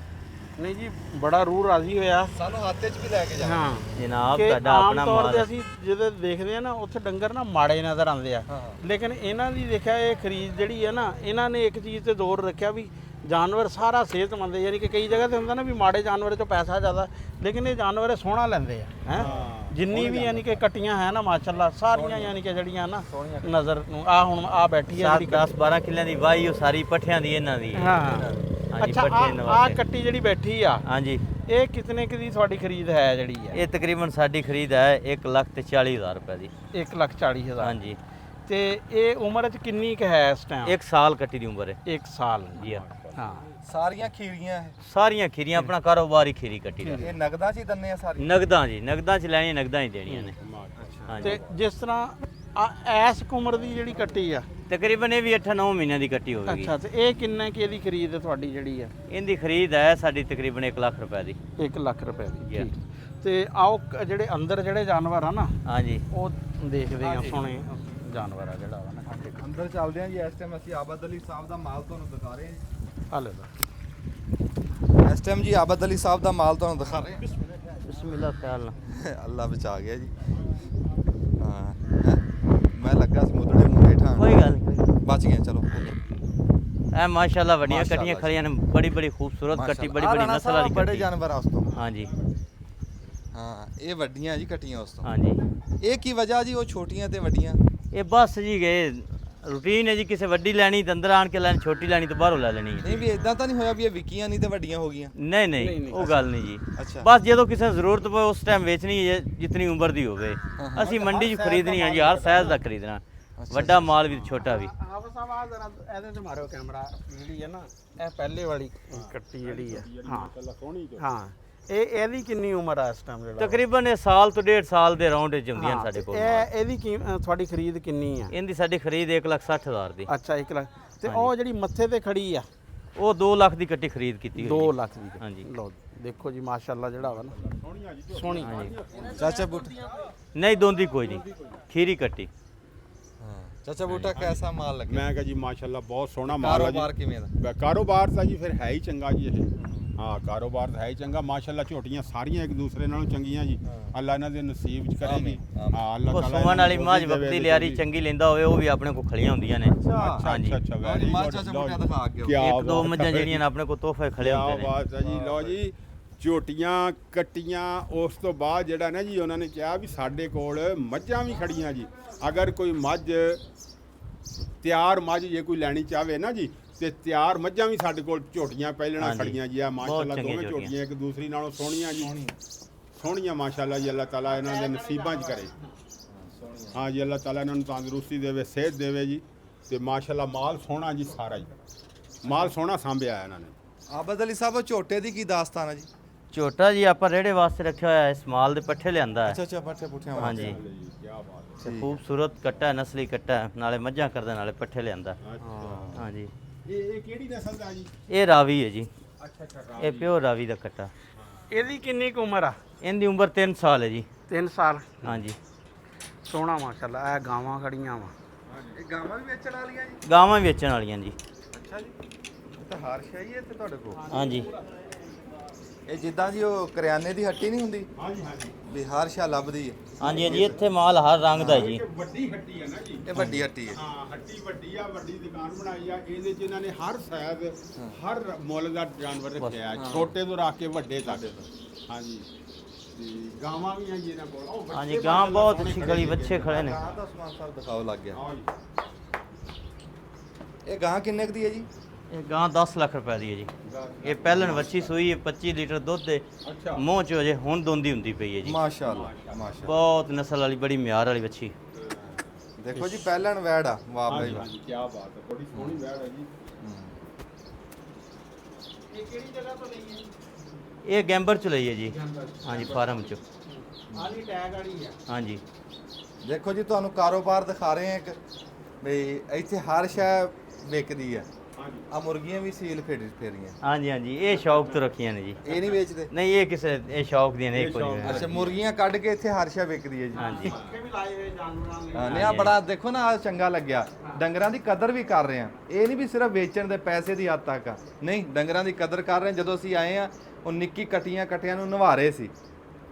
ਨਹੀਂ ਜੀ ਬੜਾ ਰੂਹ ਰਾਜ਼ੀ ਹੋਇਆ। ਸਾਨੂੰ ਹੱਥ 'ਚ ਵੀ ਲੈ ਕੇ ਜਾਣਾ। ਹਾਂ ਜਨਾਬ ਕਿ ਤੁਹਾਡਾ ਆਮ ਆਪਣਾ ਤੌਰ ਤੇ ਮਾਲ ਅਸੀਂ ਜਦੋਂ ਦੇਖਦੇ ਆ ਨਾ ਉੱਥੇ ਡੰਗਰ ਨਾ ਮਾੜੇ ਨਜ਼ਰ ਆਉਂਦੇ ਆ, ਲੇਕਿਨ ਇਹਨਾਂ ਦੀ ਦੇਖਿਆ ਇਹ ਖਰੀਦ ਜਿਹੜੀ ਹੈ ਨਾ, ਇਹਨਾਂ ਨੇ ਇੱਕ ਚੀਜ਼ ਤੇ ਜ਼ੋਰ ਰੱਖਿਆ ਵੀ ਜਾਨਵਰ ਸਾਰਾ ਸਿਹਤਮੰਦ ਹੈ। ਯਾਨੀ ਕਿ ਕਈ ਜਗ੍ਹਾ ਤੇ ਹੁੰਦਾ ਨਾ ਵੀ ਮਾੜੇ ਜਾਨਵਰ 'ਚੋਂ ਪੈਸਾ ਜ਼ਿਆਦਾ, ਲੇਕਿਨ ਇਹ ਜਾਨਵਰ ਸੋਹਣਾ ਲੈਂਦੇ ਆ ਹੈ। ਜਿੰਨੀ ਵੀ ਯਾਨੀ ਕਿ ਕੱਟੀਆਂ ਹੈ ਨਾ ਮਾਸ਼ਾਅੱਲਾ ਸਾਰੀਆਂ ਯਾਨੀ ਕਿ ਜਿਹੜੀਆਂ ਨਾ ਨਜ਼ਰ ਨੂੰ ਆ ਹੁਣ ਆ ਬੈਠੀ ਹੈ ਜਿਹੜੀ 10-12 ਕਿੱਲਿਆਂ ਦੀ ਵਾਹੀ ਉਹ ਸਾਰੀ ਪੱਠਿਆਂ ਦੀ ਇਹਨਾਂ ਦੀ। ਹਾਂ ਹਾਂਜੀ, ਅੱਛਾ ਪੱਠੇ ਆ ਨਵਾਜ਼ੇ। ਕੱਟੀ ਜਿਹੜੀ ਬੈਠੀ ਆ ਹਾਂਜੀ, ਇਹ ਕਿਤਨੇ ਕੁ ਦੀ ਤੁਹਾਡੀ ਖਰੀਦ ਹੈ ਜਿਹੜੀ ਹੈ? ਇਹ ਤਕਰੀਬਨ ਸਾਡੀ ਖਰੀਦ ਹੈ 1,40,000 ਰੁਪਏ ਦੀ। 1,40,000। ਹਾਂਜੀ, ਤੇ ਇਹ ਉਮਰ 'ਚ ਕਿੰਨੀ ਕੁ ਹੈ ਇਸ ਟਾਈਮ? 1 ਸਾਲ ਕੱਟੀ ਦੀ ਉਮਰ ਹੈ 1 ਸਾਲ ਜੀ। ਹਾਂ। ਸਾਰੀਆਂ ਖੀਰੀਆਂ ਇਹ ਸਾਰੀਆਂ ਖੀਰੀਆਂ ਆਪਣਾ ਕਾਰੋਬਾਰ ਹੀ ਖੀਰੀ ਕੱਟੀ ਦਾ। ਇਹ ਨਗਦਾਂ 'ਚ ਹੀ ਦੰਨੇ ਆ ਸਾਰੀ। ਨਗਦਾਂ ਜੀ, ਨਗਦਾਂ ਚ ਲੈਣੀਆਂ, ਨਗਦਾਂ ਹੀ ਦੇਣੀਆਂ ਨੇ। ਹਾਂਜੀ, ਤੇ ਜਿਸ ਤਰ੍ਹਾਂ ਐਸ ਉਮਰ ਦੀ ਜਿਹੜੀ ਕੱਟੀ ਆ, ਤਕਰੀਬਨ ਇਹ ਵੀ 8-9 ਮਹੀਨਿਆਂ ਦੀ ਕੱਟੀ ਹੋਵੇਗੀ। ਅੱਛਾ, ਤੇ ਇਹ ਕਿੰਨੇ ਕੀ ਦੀ ਖਰੀਦ ਹੈ ਤੁਹਾਡੀ ਜਿਹੜੀ ਆ? ਇਹਦੀ ਖਰੀਦ ਹੈ ਸਾਡੀ ਤਕਰੀਬਨ 1 ਲੱਖ ਰੁਪਏ ਦੀ। 1 ਲੱਖ ਰੁਪਏ ਦੀ। ਜੀ। ਠੀਕ। ਤੇ ਆਓ ਜਿਹੜੇ ਅੰਦਰ ਜਿਹੜੇ ਜਾਨਵਰ ਆ ਨਾ ਹਾਂਜੀ, ਉਹ ਦੇਖਦੇ ਆ, ਸੋਹਣੇ ਜਾਨਵਰ ਆ ਜਿਹੜਾ ਵਾ ਨਾ। ਅੰਦਰ ਚੱਲਦੇ ਆ ਜੀ। ਇਸ ਟਾਈਮ ਅਸੀਂ ਆਬਦ ਅਲੀ ਸਾਹਿਬ ਦਾ ਮਾਲ ਤੁਹਾਨੂੰ ਦਿਖਾ ਰਹੇ ਹਾਂ। ਹਾਲੇ ਇਸ ਟਾਈਮ ਜੀ ਆਬਦ ਅਲੀ ਸਾਹਿਬ ਦਾ ਮਾਲ ਤੁਹਾਨੂੰ ਦਿਖਾ ਰਹੇ ਹਾਂ। ਬਿਸਮਿਲ੍ਲਾ ਖਿਆਲ ਨਾਲ। ਅੱਲਾ ਬਚਾ ਗਿਆ ਜੀ। ਹਾਂ ਮੈਂ ਲੱਗਾ ਸੀ ਮੁੱਦੜੇ ਮੂੰਹ ਹੇਠਾਂ। ਕੋਈ ਗੱਲ ਨਹੀਂ, ਬਚ ਗਏ ਚਲੋ। ਇਹ ਮਾਸ਼ਾਅੱਲਾ ਵੱਡੀਆਂ ਮਾਸ਼ਾਅੱਲਾ ਕੱਟੀਆਂ ਖੜੀਆਂ ਨੇ, ਬੜੀ ਬੜੀ ਖੂਬਸੂਰਤ ਕੱਟੀ, ਬੜੀ ਬੜੀ ਨਸਲ ਵਾਲੀ ਬੜੇ ਕੱਟੀ। ਜਾਨਵਰ ਆ ਉਸ ਤੋਂ। ਹਾਂਜੀ ਹਾਂ ਇਹ ਵੱਡੀਆਂ ਜੀ ਕੱਟੀਆਂ ਉਸ ਤੋਂ। ਹਾਂਜੀ, ਇਹ ਕੀ ਵਜ੍ਹਾ ਜੀ ਉਹ ਛੋਟੀਆਂ ਤੇ ਵੱਡੀਆਂ? ਇਹ ਬਸ ਜੀ ਗਏ ਰੂਟੀਨ ਹੈ ਜੀ। ਕਿਸੇ ਵੱਡੀ ਲੈਣੀ ਤਾਂ ਅੰਦਰ ਆਣ ਕੇ ਲੈਣੀ, ਛੋਟੀ ਲੈਣੀ ਤਾਂ ਬਾਹਰੋਂ ਲੈ ਲੈਣੀ ਹੈ। ਨਹੀਂ ਵੀ ਇਦਾਂ ਤਾਂ ਨਹੀਂ ਹੋਇਆ ਵੀ ਇਹ ਵਿਕੀਆਂ ਨਹੀਂ ਤੇ ਵੱਡੀਆਂ ਹੋ ਗਈਆਂ? ਨਹੀਂ ਨਹੀਂ, ਉਹ ਗੱਲ ਨਹੀਂ ਜੀ। ਅੱਛਾ। ਬਸ ਜਦੋਂ ਕਿਸੇ ਨੂੰ ਜ਼ਰੂਰਤ ਪਵੇ ਉਸ ਟਾਈਮ ਵੇਚਣੀ ਹੈ ਜਿਤਨੀ ਉਮਰ ਦੀ ਹੋਵੇ। ਅਸੀਂ ਮੰਡੀ 'ਚ ਖਰੀਦਣੀ ਹੈ ਜੀ, ਹਰ ਸਾਈਜ਼ ਦਾ ਖਰੀਦਣਾ, ਵੱਡਾ ਮਾਲ ਵੀ ਮਾਲ ਵੀ। ਆਪ ਸਾਹਿਬ ਆ ਜ਼ਰਾ ਇਹਦੇ ਤੇ ਮਾਰਿਓ ਕੈਮਰਾ। ਜਿਹੜੀ ਹੈ ਨਾ ਇਹ ਪਹਿਲੇ ਵਾਲੀ ਕੱਟੀ ਜਿਹੜੀ ਹੈ। ਹਾਂ ਹਾਂ। ਇਹਦੀ ਕਿੰਨੀ ਉਮਰ ਆ ਇਸ ਟਾਈਮ ਜਿਹੜਾ? ਤਕਰੀਬਨ ਇਹ ਸਾਲ ਤੋਂ 1.5 ਸਾਲ ਦੇ ਰਾਉਂਡ 'ਚ ਹੁੰਦੀਆਂ ਨੇ ਸਾਡੇ ਕੋਲ। ਇਹਦੀ ਤੁਹਾਡੀ ਖਰੀਦ ਕਿੰਨੀ ਆ? ਇਹਦੀ ਸਾਡੀ ਖਰੀਦ 1,60,000 ਦੀ। ਅੱਛਾ 1 ਲੱਖ। ਤੇ ਉਹ ਜਿਹੜੀ ਮੱਥੇ ਤੇ ਖੜੀ ਆ ਉਹ 2 ਲੱਖ ਦੀ ਕੱਟੀ ਖਰੀਦ ਕੀਤੀ 2 ਹੋਈ ਲੱਖ ਦੀ। ਹਾਂਜੀ। ਲਓ ਦੇਖੋ ਜੀ ਮਾਸ਼ਾਅੱਲਾ ਜਿਹੜਾ ਵਾ ਨਾ ਸੋਹਣੀ। ਚਾਚਾ ਬੂਟਾ। ਨਹੀਂ ਦੋਂਦੀ ਕੋਈ ਨਹੀਂ, ਖੀਰੀ ਕੱਟੀ। ਹਾਂ ਚਾਚਾ ਬੂਟਾ ਕੈਸਾ ਮਾਲ ਲੱਗਿਆ? ਮੈਂ ਕਹਾਂ ਜੀ ਮਾਸ਼ਾਅੱਲਾ ਬਹੁਤ ਸੋਹਣਾ ਮਾਲ ਆ ਕਾਰੋਬਾਰ ਕਿਵੇਂ ਦਾ? ਜੀ। ਕਾਰੋਬਾਰ ਤਾਂ ਜੀ ਫਿਰ ਹੈ ਹੀ ਚੰਗਾ ਜੀ ਇਹ। ਹਾਂ ਕਾਰੋਬਾਰ ਤਾਂ ਹੈ ਹੀ ਚੰਗਾ ਮਾਸ਼ਾਅੱਲਾ। ਝੋਟੀਆਂ ਸਾਰੀਆਂ ਇੱਕ ਦੂਸਰੇ ਨਾਲੋਂ ਚੰਗੀਆਂ ਜੀ। ਅੱਲਾ ਇਹਨਾਂ ਦੇ ਨਸੀਬ ਚ ਕਰੇਗੀ। ਹਾਂ ਅੱਲਾ ਉਹ ਤਾਲਾ ਸੁਮਨ ਵਾਲੀ ਇਹਨਾਂ ਨੂੰ ਮਾਝ ਰੋਜ਼ੀ ਦੇਵੇ ਵਕਤੀ ਲਿਆਰੀ ਚੰਗੀ ਲੈਂਦਾ ਹੋਵੇ ਉਹ ਵੀ ਆਪਣੇ ਕੋਲ ਖੜੀਆਂ ਹੁੰਦੀਆਂ ਨੇ। ਹਾਂਜੀ, ਅੱਛਾ ਵੈਰੀ ਮਾਲ ਗੁੱਡ। ਚਾਚਾ ਬੂਟਾ ਦਿਖਾ ਕੇ ਕਿਆ ਇੱਕ ਦੋ ਬਾਤ ਮੱਝਾਂ ਹੈ। ਜਿਹੜੀਆਂ ਨੇ ਆਪਣੇ ਕੋਲ ਤੋਹਫੇ ਖੜੇ ਕਿਆ ਹੁੰਦੇ ਨੇ। ਬਾਤ ਹੈ ਜੀ। ਲਓ ਜੀ ਝੋਟੀਆਂ ਕੱਟੀਆਂ ਉਸ ਤੋਂ ਬਾਅਦ ਜਿਹੜਾ ਨਾ ਜੀ ਉਹਨਾਂ ਨੇ ਕਿਹਾ ਵੀ ਸਾਡੇ ਕੋਲ ਮੱਝਾਂ ਵੀ ਖੜੀਆਂ ਜੀ। ਅਗਰ ਕੋਈ ਮੱਝ ਤਿਆਰ ਮੱਝ ਜੇ ਕੋਈ ਲੈਣੀ ਚਾਹਵੇ ਨਾ ਜੀ ਤੇ ਤਿਆਰ ਮੱਝਾਂ ਵੀ ਸਾਡੇ ਕੋਲ ਝੋਟੀਆਂ ਪਹਿਲਣਾ ਹਾਂਜੀ। ਖੜੀਆਂ ਜੀ। ਆ ਮਾਸ਼ਾਅੱਲਾ ਚੰਗੀਆਂ ਦੋਵੇਂ ਝੋਟੀਆਂ। ਝੋਟੀਆਂ ਇੱਕ ਦੂਸਰੀ ਨਾਲੋਂ ਸੋਹਣੀਆਂ ਜੀ। ਸੋਹਣੀਆਂ ਮਾਸ਼ਾਅੱਲਾ ਜੀ। ਅੱਲਾਹ ਤਾਲਾ ਇਹਨਾਂ ਦੇ ਨਸੀਬਾਂ 'ਚ ਕਰੇ। ਹਾਂ ਜੀ ਅੱਲਾਹ ਤਾਲਾ ਇਹਨਾਂ ਨੂੰ ਤੰਦਰੁਸਤੀ ਦੇਵੇ, ਸਿਹਤ ਦੇਵੇ ਜੀ। ਤੇ ਮਾਸ਼ਾਅੱਲਾ ਮਾਲ ਸੋਹਣਾ ਜੀ ਸਾਰਾ ਜੀ। ਮਾਲ ਸੋਹਣਾ ਸਾਂਭਿਆ ਇਹਨਾਂ ਨੇ। ਆਬਦ ਅਲੀ ਸਾਹਿਬ ਉਹ ਝੋਟੇ ਦੀ ਕੀ ਦਾਸਤਾਨ ਹੈ ਜੀ? ਝੋਟਾ ਜੀ ਆਪਾਂ ਰੇੜੇ ਵਾਸਤੇ ਰੱਖਿਆ ਹੋਇਆ ਇਸ ਮਾਲ ਦੇ ਪੱਠੇ ਲਿਆਂਦਾ ਹੈ। ਅੱਛਾ ਪੱਠੇ ਪੁੱਠਿਆਂ ਵਾਲਾ। ਹਾਂਜੀ, ਕੀ ਬਾਤ ਤੇ ਖੂਬਸੂਰਤ ਕੱਟਾ ਹੈ, ਨਸਲੀ ਕੱਟਾ ਹੈ, ਨਾਲੇ ਮੱਝਾਂ ਕਰਦਾ ਨਾਲੇ ਪੱਠੇ ਲਿਆਂਦਾ। ਹੈ। ਹਾਂਜੀ, ਇਹ ਕਿਹੜੀ ਨਸਲ ਦਾ ਜੀ? ਇਹ ਰਾਵੀ ਹੈ ਜੀ। ਅੱਛਾ ਇਹ ਪਿਓਰ ਰਾਵੀ ਦਾ ਕੱਟਾ। ਇਹਦੀ ਕਿੰਨੀ ਕੁ ਉਮਰ ਆ? ਇਹਦੀ ਉਮਰ 3 ਸਾਲ ਹੈ ਜੀ। 3 ਸਾਲ। ਹਾਂਜੀ, ਸੋਹਣਾ ਮਾਸ਼ਾਅੱਲਾ। ਇਹ ਗਾਵਾਂ ਖੜੀਆਂ ਵਾ। ਇਹ ਗਾਵਾਂ ਵੀ ਵੇਚਣ ਵਾਲੀਆਂ ਜੀ? ਗਾਵਾਂ ਵੀ ਵੇਚਣ ਵਾਲੀਆਂ ਜੀ। ਅੱਛਾ ਜੀ। ਇਹ ਤਾਂ ਹਾਰ ਸ਼ਾਹੀ ਹੈ ਇੱਥੇ ਤੁਹਾਡੇ ਕੋਲ। ਹਾਂਜੀ, ਇਹ ਜਿੱਦਾਂ ਜੀ ਉਹ ਕਰਿਆਨੇ ਦੀ ਹੱਟੀ ਨਹੀਂ ਹੁੰਦੀ ਹਾਂਜੀ ਹਾਂਜੀ। ਵੀ ਹਰ ਸ਼ਾ ਲੱਭਦੀ ਹੈ। ਹਾਂਜੀ ਹਾਂਜੀ, ਇੱਥੇ ਮਾਲ ਹਰ ਰੰਗ ਦਾ ਹੈ ਜੀ। ਵੱਡੀ ਹੱਟੀ ਹੈ ਨਾ ਜੀ। ਇਹ ਵੱਡੀ ਹੱਟੀ ਹੈ। ਹਾਂ ਹੱਟੀ ਵੱਡੀ ਆ, ਵੱਡੀ ਦੁਕਾਨ ਬਣਾਈ ਆ। ਇਹਦੇ 'ਚ ਇਹਨਾਂ ਨੇ ਹਰ ਸਾਈਜ਼ ਹਰ ਮੁੱਲ ਦਾ ਜਾਨਵਰ ਰੱਖਿਆ ਹੈ, ਛੋਟੇ ਤੋਂ ਰੱਖ ਕੇ ਵੱਡੇ ਤੱਕ। ਹਾਂਜੀ ਤੇ ਗਾਵਾਂ ਵੀ ਆ ਜੀ ਇਹਨਾਂ ਕੋਲ। ਉਹ ਬੱਚੇ ਹਾਂਜੀ, ਗਾਂ ਬਹੁਤ ਅੱਛੀ ਗਲੀ ਬੱਚੇ ਖੜੇ ਨੇ। ਗਾਂ ਦਾ ਸਮਾਨ ਸਰ ਦਿਖਾਓ ਲੱਗ ਗਿਆ। ਆਓ ਜੀ। ਇਹ ਗਾਂ ਕਿੰਨੇ ਕੁ ਦੀ ਹੈ ਜੀ? ਇਹ ਗਾਂ 10 ਲੱਖ ਰੁਪਏ ਦੀ ਹੈ ਜੀ। ਇਹ ਪਹਿਲਣ ਵੱਛੀ ਸੂਈ ਹੈ, 25 ਲੀਟਰ ਦੁੱਧ ਦੇ ਅੱਛਾ ਮੂੰਹ ਚ ਅਜੇ ਹੁਣ ਦੋਂਦੀ ਹੁੰਦੀ ਪਈ ਹੈ ਜੀ। ਮਾਸ਼ਾਅੱਲਾ ਮਾਸ਼ਾਅੱਲਾ। ਬਹੁਤ ਨਸਲ ਵਾਲੀ, ਬੜੀ ਮਿਆਰ ਵਾਲੀ ਵੱਛੀ। ਦੇਖੋ ਜੀ ਪਹਿਲਣ ਵੈੜ ਆ। ਵਾਹ ਬਈ ਹਾਂਜੀ ਵਾਹ। ਹਾਂਜੀ ਕੀ ਬਾਤ ਹੈ। ਬੜੀ ਸੋਹਣੀ ਵੈੜ ਹੈ ਜੀ। ਇਹ ਕਿਹੜੀ ਜਗ੍ਹਾ ਤੋਂ ਲਈ ਹੈ? ਇਹ ਗੈਂਬਰ ਚ ਲਈ ਹੈ ਜੀ। ਹਾਂਜੀ, ਫਾਰਮ ਚ। ਆਲੀ ਟੈਗ ਵਾਲੀ ਆ। ਹਾਂਜੀ, ਦੇਖੋ ਜੀ ਤੁਹਾਨੂੰ ਕਾਰੋਬਾਰ ਦਿਖਾ ਰਹੇ ਹਾਂ ਇੱਕ ਵੀ ਇੱਥੇ ਹਰ ਸ਼ੈ ਵਿਕਦੀ ਹੈ। ਆ ਮੁਰਗੀਆਂ ਵੀ ਸੀਲ ਫੇਰੀਆਂ। ਹਾਂਜੀ ਹਾਂਜੀ, ਇਹ ਸ਼ੌਕ ਤੋਂ ਰੱਖੀਆਂ ਨੇ ਜੀ। ਇਹ ਨਹੀਂ ਵੇਚਦੇ? ਨਹੀਂ, ਇਹ ਕਿਸੇ ਇਹ ਸ਼ੌਕ ਦੀਆਂ ਨੇ, ਇਹ ਕੋਈ ਨਹੀਂ। ਅੱਛਾ ਮੁਰਗੀਆਂ ਕੱਢ ਕੇ ਇੱਥੇ ਹਰ ਸ਼ੈ ਵਿਕਦੀ ਹੈ ਜੀ। ਹਾਂਜੀ, ਪੱਖੇ ਵੀ ਲਾਏ ਹੋਏ ਜਾਨਵਰਾਂ ਲਈ। ਹਾਂ ਨਹੀਂ ਆ ਬੜਾ ਦੇਖੋ ਨਾ ਆਹ ਚੰਗਾ ਲੱਗਿਆ ਡੰਗਰਾਂ ਦੀ ਕਦਰ ਵੀ ਕਰ ਰਹੇ ਆ। ਇਹ ਨਹੀਂ ਵੀ ਸਿਰਫ ਵੇਚਣ ਦੇ ਪੈਸੇ ਦੀ ਹੱਦ ਤੱਕ ਆ, ਨਹੀਂ, ਡੰਗਰਾਂ ਦੀ ਕਦਰ ਕਰ ਰਹੇ ਆ। ਜਦੋਂ ਅਸੀਂ ਆਏ ਆ ਉਹ ਨਿੱਕੀ ਕਟੀਆਂ ਨੂੰ ਨਵਾ ਰਹੇ ਸੀ,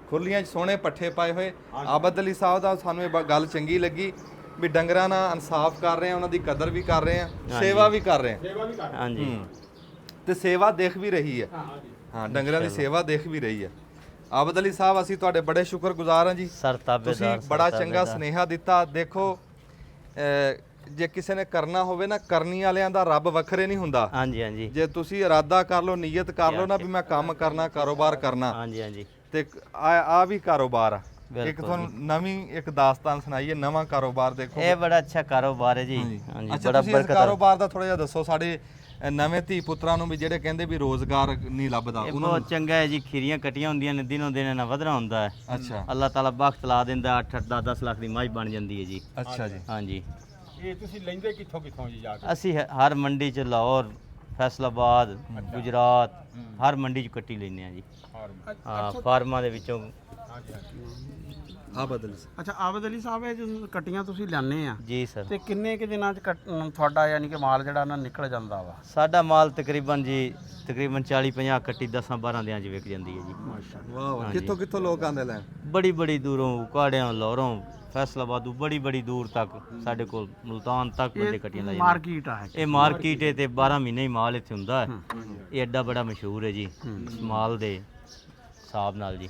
ਖੁਰਲੀਆਂ 'ਚ ਸੋਹਣੇ ਪੱਠੇ ਪਾਏ ਹੋਏ। ਆਬਦ ਅਲੀ ਸਾਹਿਬ ਦਾ ਸਾਨੂੰ ਇਹ ਗੱਲ ਚੰਗੀ ਲੱਗੀ ਵੀ ਡੰਗਰਾਂ ਨਾਲ ਇਨਸਾਫ ਕਰ ਰਹੇ ਆ, ਉਹਨਾਂ ਦੀ ਕਦਰ ਵੀ ਕਰ ਰਹੇ ਆ, ਸੇਵਾ ਵੀ ਕਰ ਰਹੇ ਆ। ਹਾਂਜੀ ਤੇ ਸੇਵਾ ਦੇਖ ਵੀ ਰਹੀ ਹੈ। ਹਾਂ, ਡੰਗਰਾਂ ਦੀ ਸੇਵਾ ਦੇਖ ਵੀ ਰਹੀ ਹੈ। ਆਬਦ ਅਲੀ ਸਾਹਿਬ, ਅਸੀਂ ਤੁਹਾਡੇ ਬੜੇ ਸ਼ੁਕਰਗੁਜ਼ਾਰ ਹਾਂ ਜੀ। ਸਰ ਤਾਬੇਦਾਰ, ਤੁਸੀਂ ਬੜਾ ਚੰਗਾ ਸੁਨੇਹਾ ਦਿੱਤਾ। ਦੇਖੋ ਜੇ ਕਿਸੇ ਨੇ ਕਰਨਾ ਹੋਵੇ ਨਾ, ਕਰਨੀ ਵਾਲਿਆਂ ਦਾ ਰੱਬ ਵੱਖਰੇ ਨਹੀਂ ਹੁੰਦਾ। ਹਾਂਜੀ ਹਾਂਜੀ ਜੇ ਤੁਸੀਂ ਇਰਾਦਾ ਕਰ ਲਓ, ਨੀਅਤ ਕਰ ਲਓ ਨਾ ਵੀ ਮੈਂ ਕੰਮ ਕਰਨਾ, ਕਾਰੋਬਾਰ ਕਰਨਾ, ਹਾਂਜੀ ਹਾਂਜੀ ਤੇ ਆ ਵੀ ਕਾਰੋਬਾਰ ਆ। ਇੱਕ ਤੁਹਾਨੂੰ ਨਵੀਂ ਇੱਕ ਦਾਸਤਾਨ ਸੁਣਾਈਏ, ਨਵਾਂ ਕਾਰੋਬਾਰ ਦੇਖੋ। ਇਹ ਬੜਾ ਅੱਛਾ ਕਾਰੋਬਾਰ ਹੈ ਜੀ। ਹਾਂਜੀ ਅੱਛਾ, ਬੜਾ ਤੁਸੀਂ ਇਸ ਬਰਕਤ ਕਾਰੋਬਾਰ ਦਾ ਥੋੜਾ ਜਿਹਾ ਦੱਸੋ ਸਾਡੇ ਨਵੇਂ ਧੀ ਪੁੱਤਰਾਂ ਨੂੰ ਵੀ, ਜਿਹੜੇ ਕਹਿੰਦੇ ਵੀ ਰੋਜ਼ਗਾਰ ਨਹੀਂ ਲੱਭਦਾ। ਇਹ ਬਹੁਤ ਚੰਗਾ ਹੈ ਜੀ। ਖੀਰੀਆਂ ਕੱਟੀਆਂ ਹੁੰਦੀਆਂ ਨੇ, ਦਿਨੋਂ ਦਿਨ ਇਹਨਾਂ ਵਧਣਾ ਹੁੰਦਾ ਹੈ। ਅੱਛਾ ਅੱਲਾਹ ਤਾਲਾ ਬਖਤ ਲਾ ਦਿੰਦਾ, 8-8 10-10 ਲੱਖ ਦੀ ਮੱਝ ਬਣ ਜਾਂਦੀ ਹੈ ਜੀ। ਅੱਛਾ ਜੀ। ਹਾਂਜੀ, ਇਹ ਤੁਸੀਂ ਲੈਂਦੇ ਕਿੱਥੋਂ ਜੀ ਜਾ ਕੇ? ਅਸੀਂ ਹਰ ਮੰਡੀ 'ਚ ਲਾਹੌਰ, ਫੈਸਲਾਬਾਦ, ਗੁਜਰਾਤ, ਹਰ ਮੰਡੀ 'ਚ ਕੱਟੀ ਲੈਂਦੇ ਆ ਜੀ। ਹਾਂ, ਫਾਰਮਾਂ ਦੇ ਵਿੱਚੋਂ। ਆਬਦ ਅਲੀ ਅੱਛਾ ਆਬਦ ਅਲੀ ਸਾਹਿਬ, ਇਹ ਜੋ ਕਟੀਆਂ ਤੁਸੀਂ ਲਿਆਨੇ ਆ ਜੀ ਸਰ। ਤੇ ਕਿੰਨੇ ਕੁ ਦਿਨਾਂ 'ਚ ਤੁਹਾਡਾ ਯਾਨੀ ਕਿ ਮਾਲ ਜਿਹੜਾ ਨਾ ਨਿਕਲ ਜਾਂਦਾ ਵਾ? ਸਾਡਾ ਮਾਲ ਤਕਰੀਬਨ 40-50 ਕੱਟੀ 10-12 ਦਿਨਾਂ 'ਚ ਵਿਕ ਜਾਂਦੀ ਹੈ ਜੀ। ਵਾਹ ਵਾਹ, ਕਿੱਥੋਂ ਕਿੱਥੋਂ ਲੋਕ ਆਉਂਦੇ ਲੈਣ? ਬੜੀ ਦੂਰੋਂ, ਉਕਾੜਿਆਂ, ਲਾਹੌਰੋਂ, ਫੈਸਲਾਬਾਦੋਂ, ਬੜੀ ਦੂਰ ਤੱਕ ਸਾਡੇ ਕੋਲ ਮੁਲਤਾਨ ਤੱਕ ਬੰਦੇ ਕੱਟੀਆਂ ਲੈ ਜਾਂਦੇ। ਮਾਰਕੀਟ ਆ ਇਹ ਮਾਰਕੀਟ ਹੈ ਤੇ 12 ਮਹੀਨੇ ਹੀ ਮਾਲ ਇੱਥੇ ਹੁੰਦਾ ਹੈ। ਇਹ ਐਡਾ ਬੜਾ ਮਸ਼ਹੂਰ ਹੈ ਜੀ ਇਸ ਮਾਲ ਦੇ ਹਿਸਾਬ ਨਾਲ ਜੀ।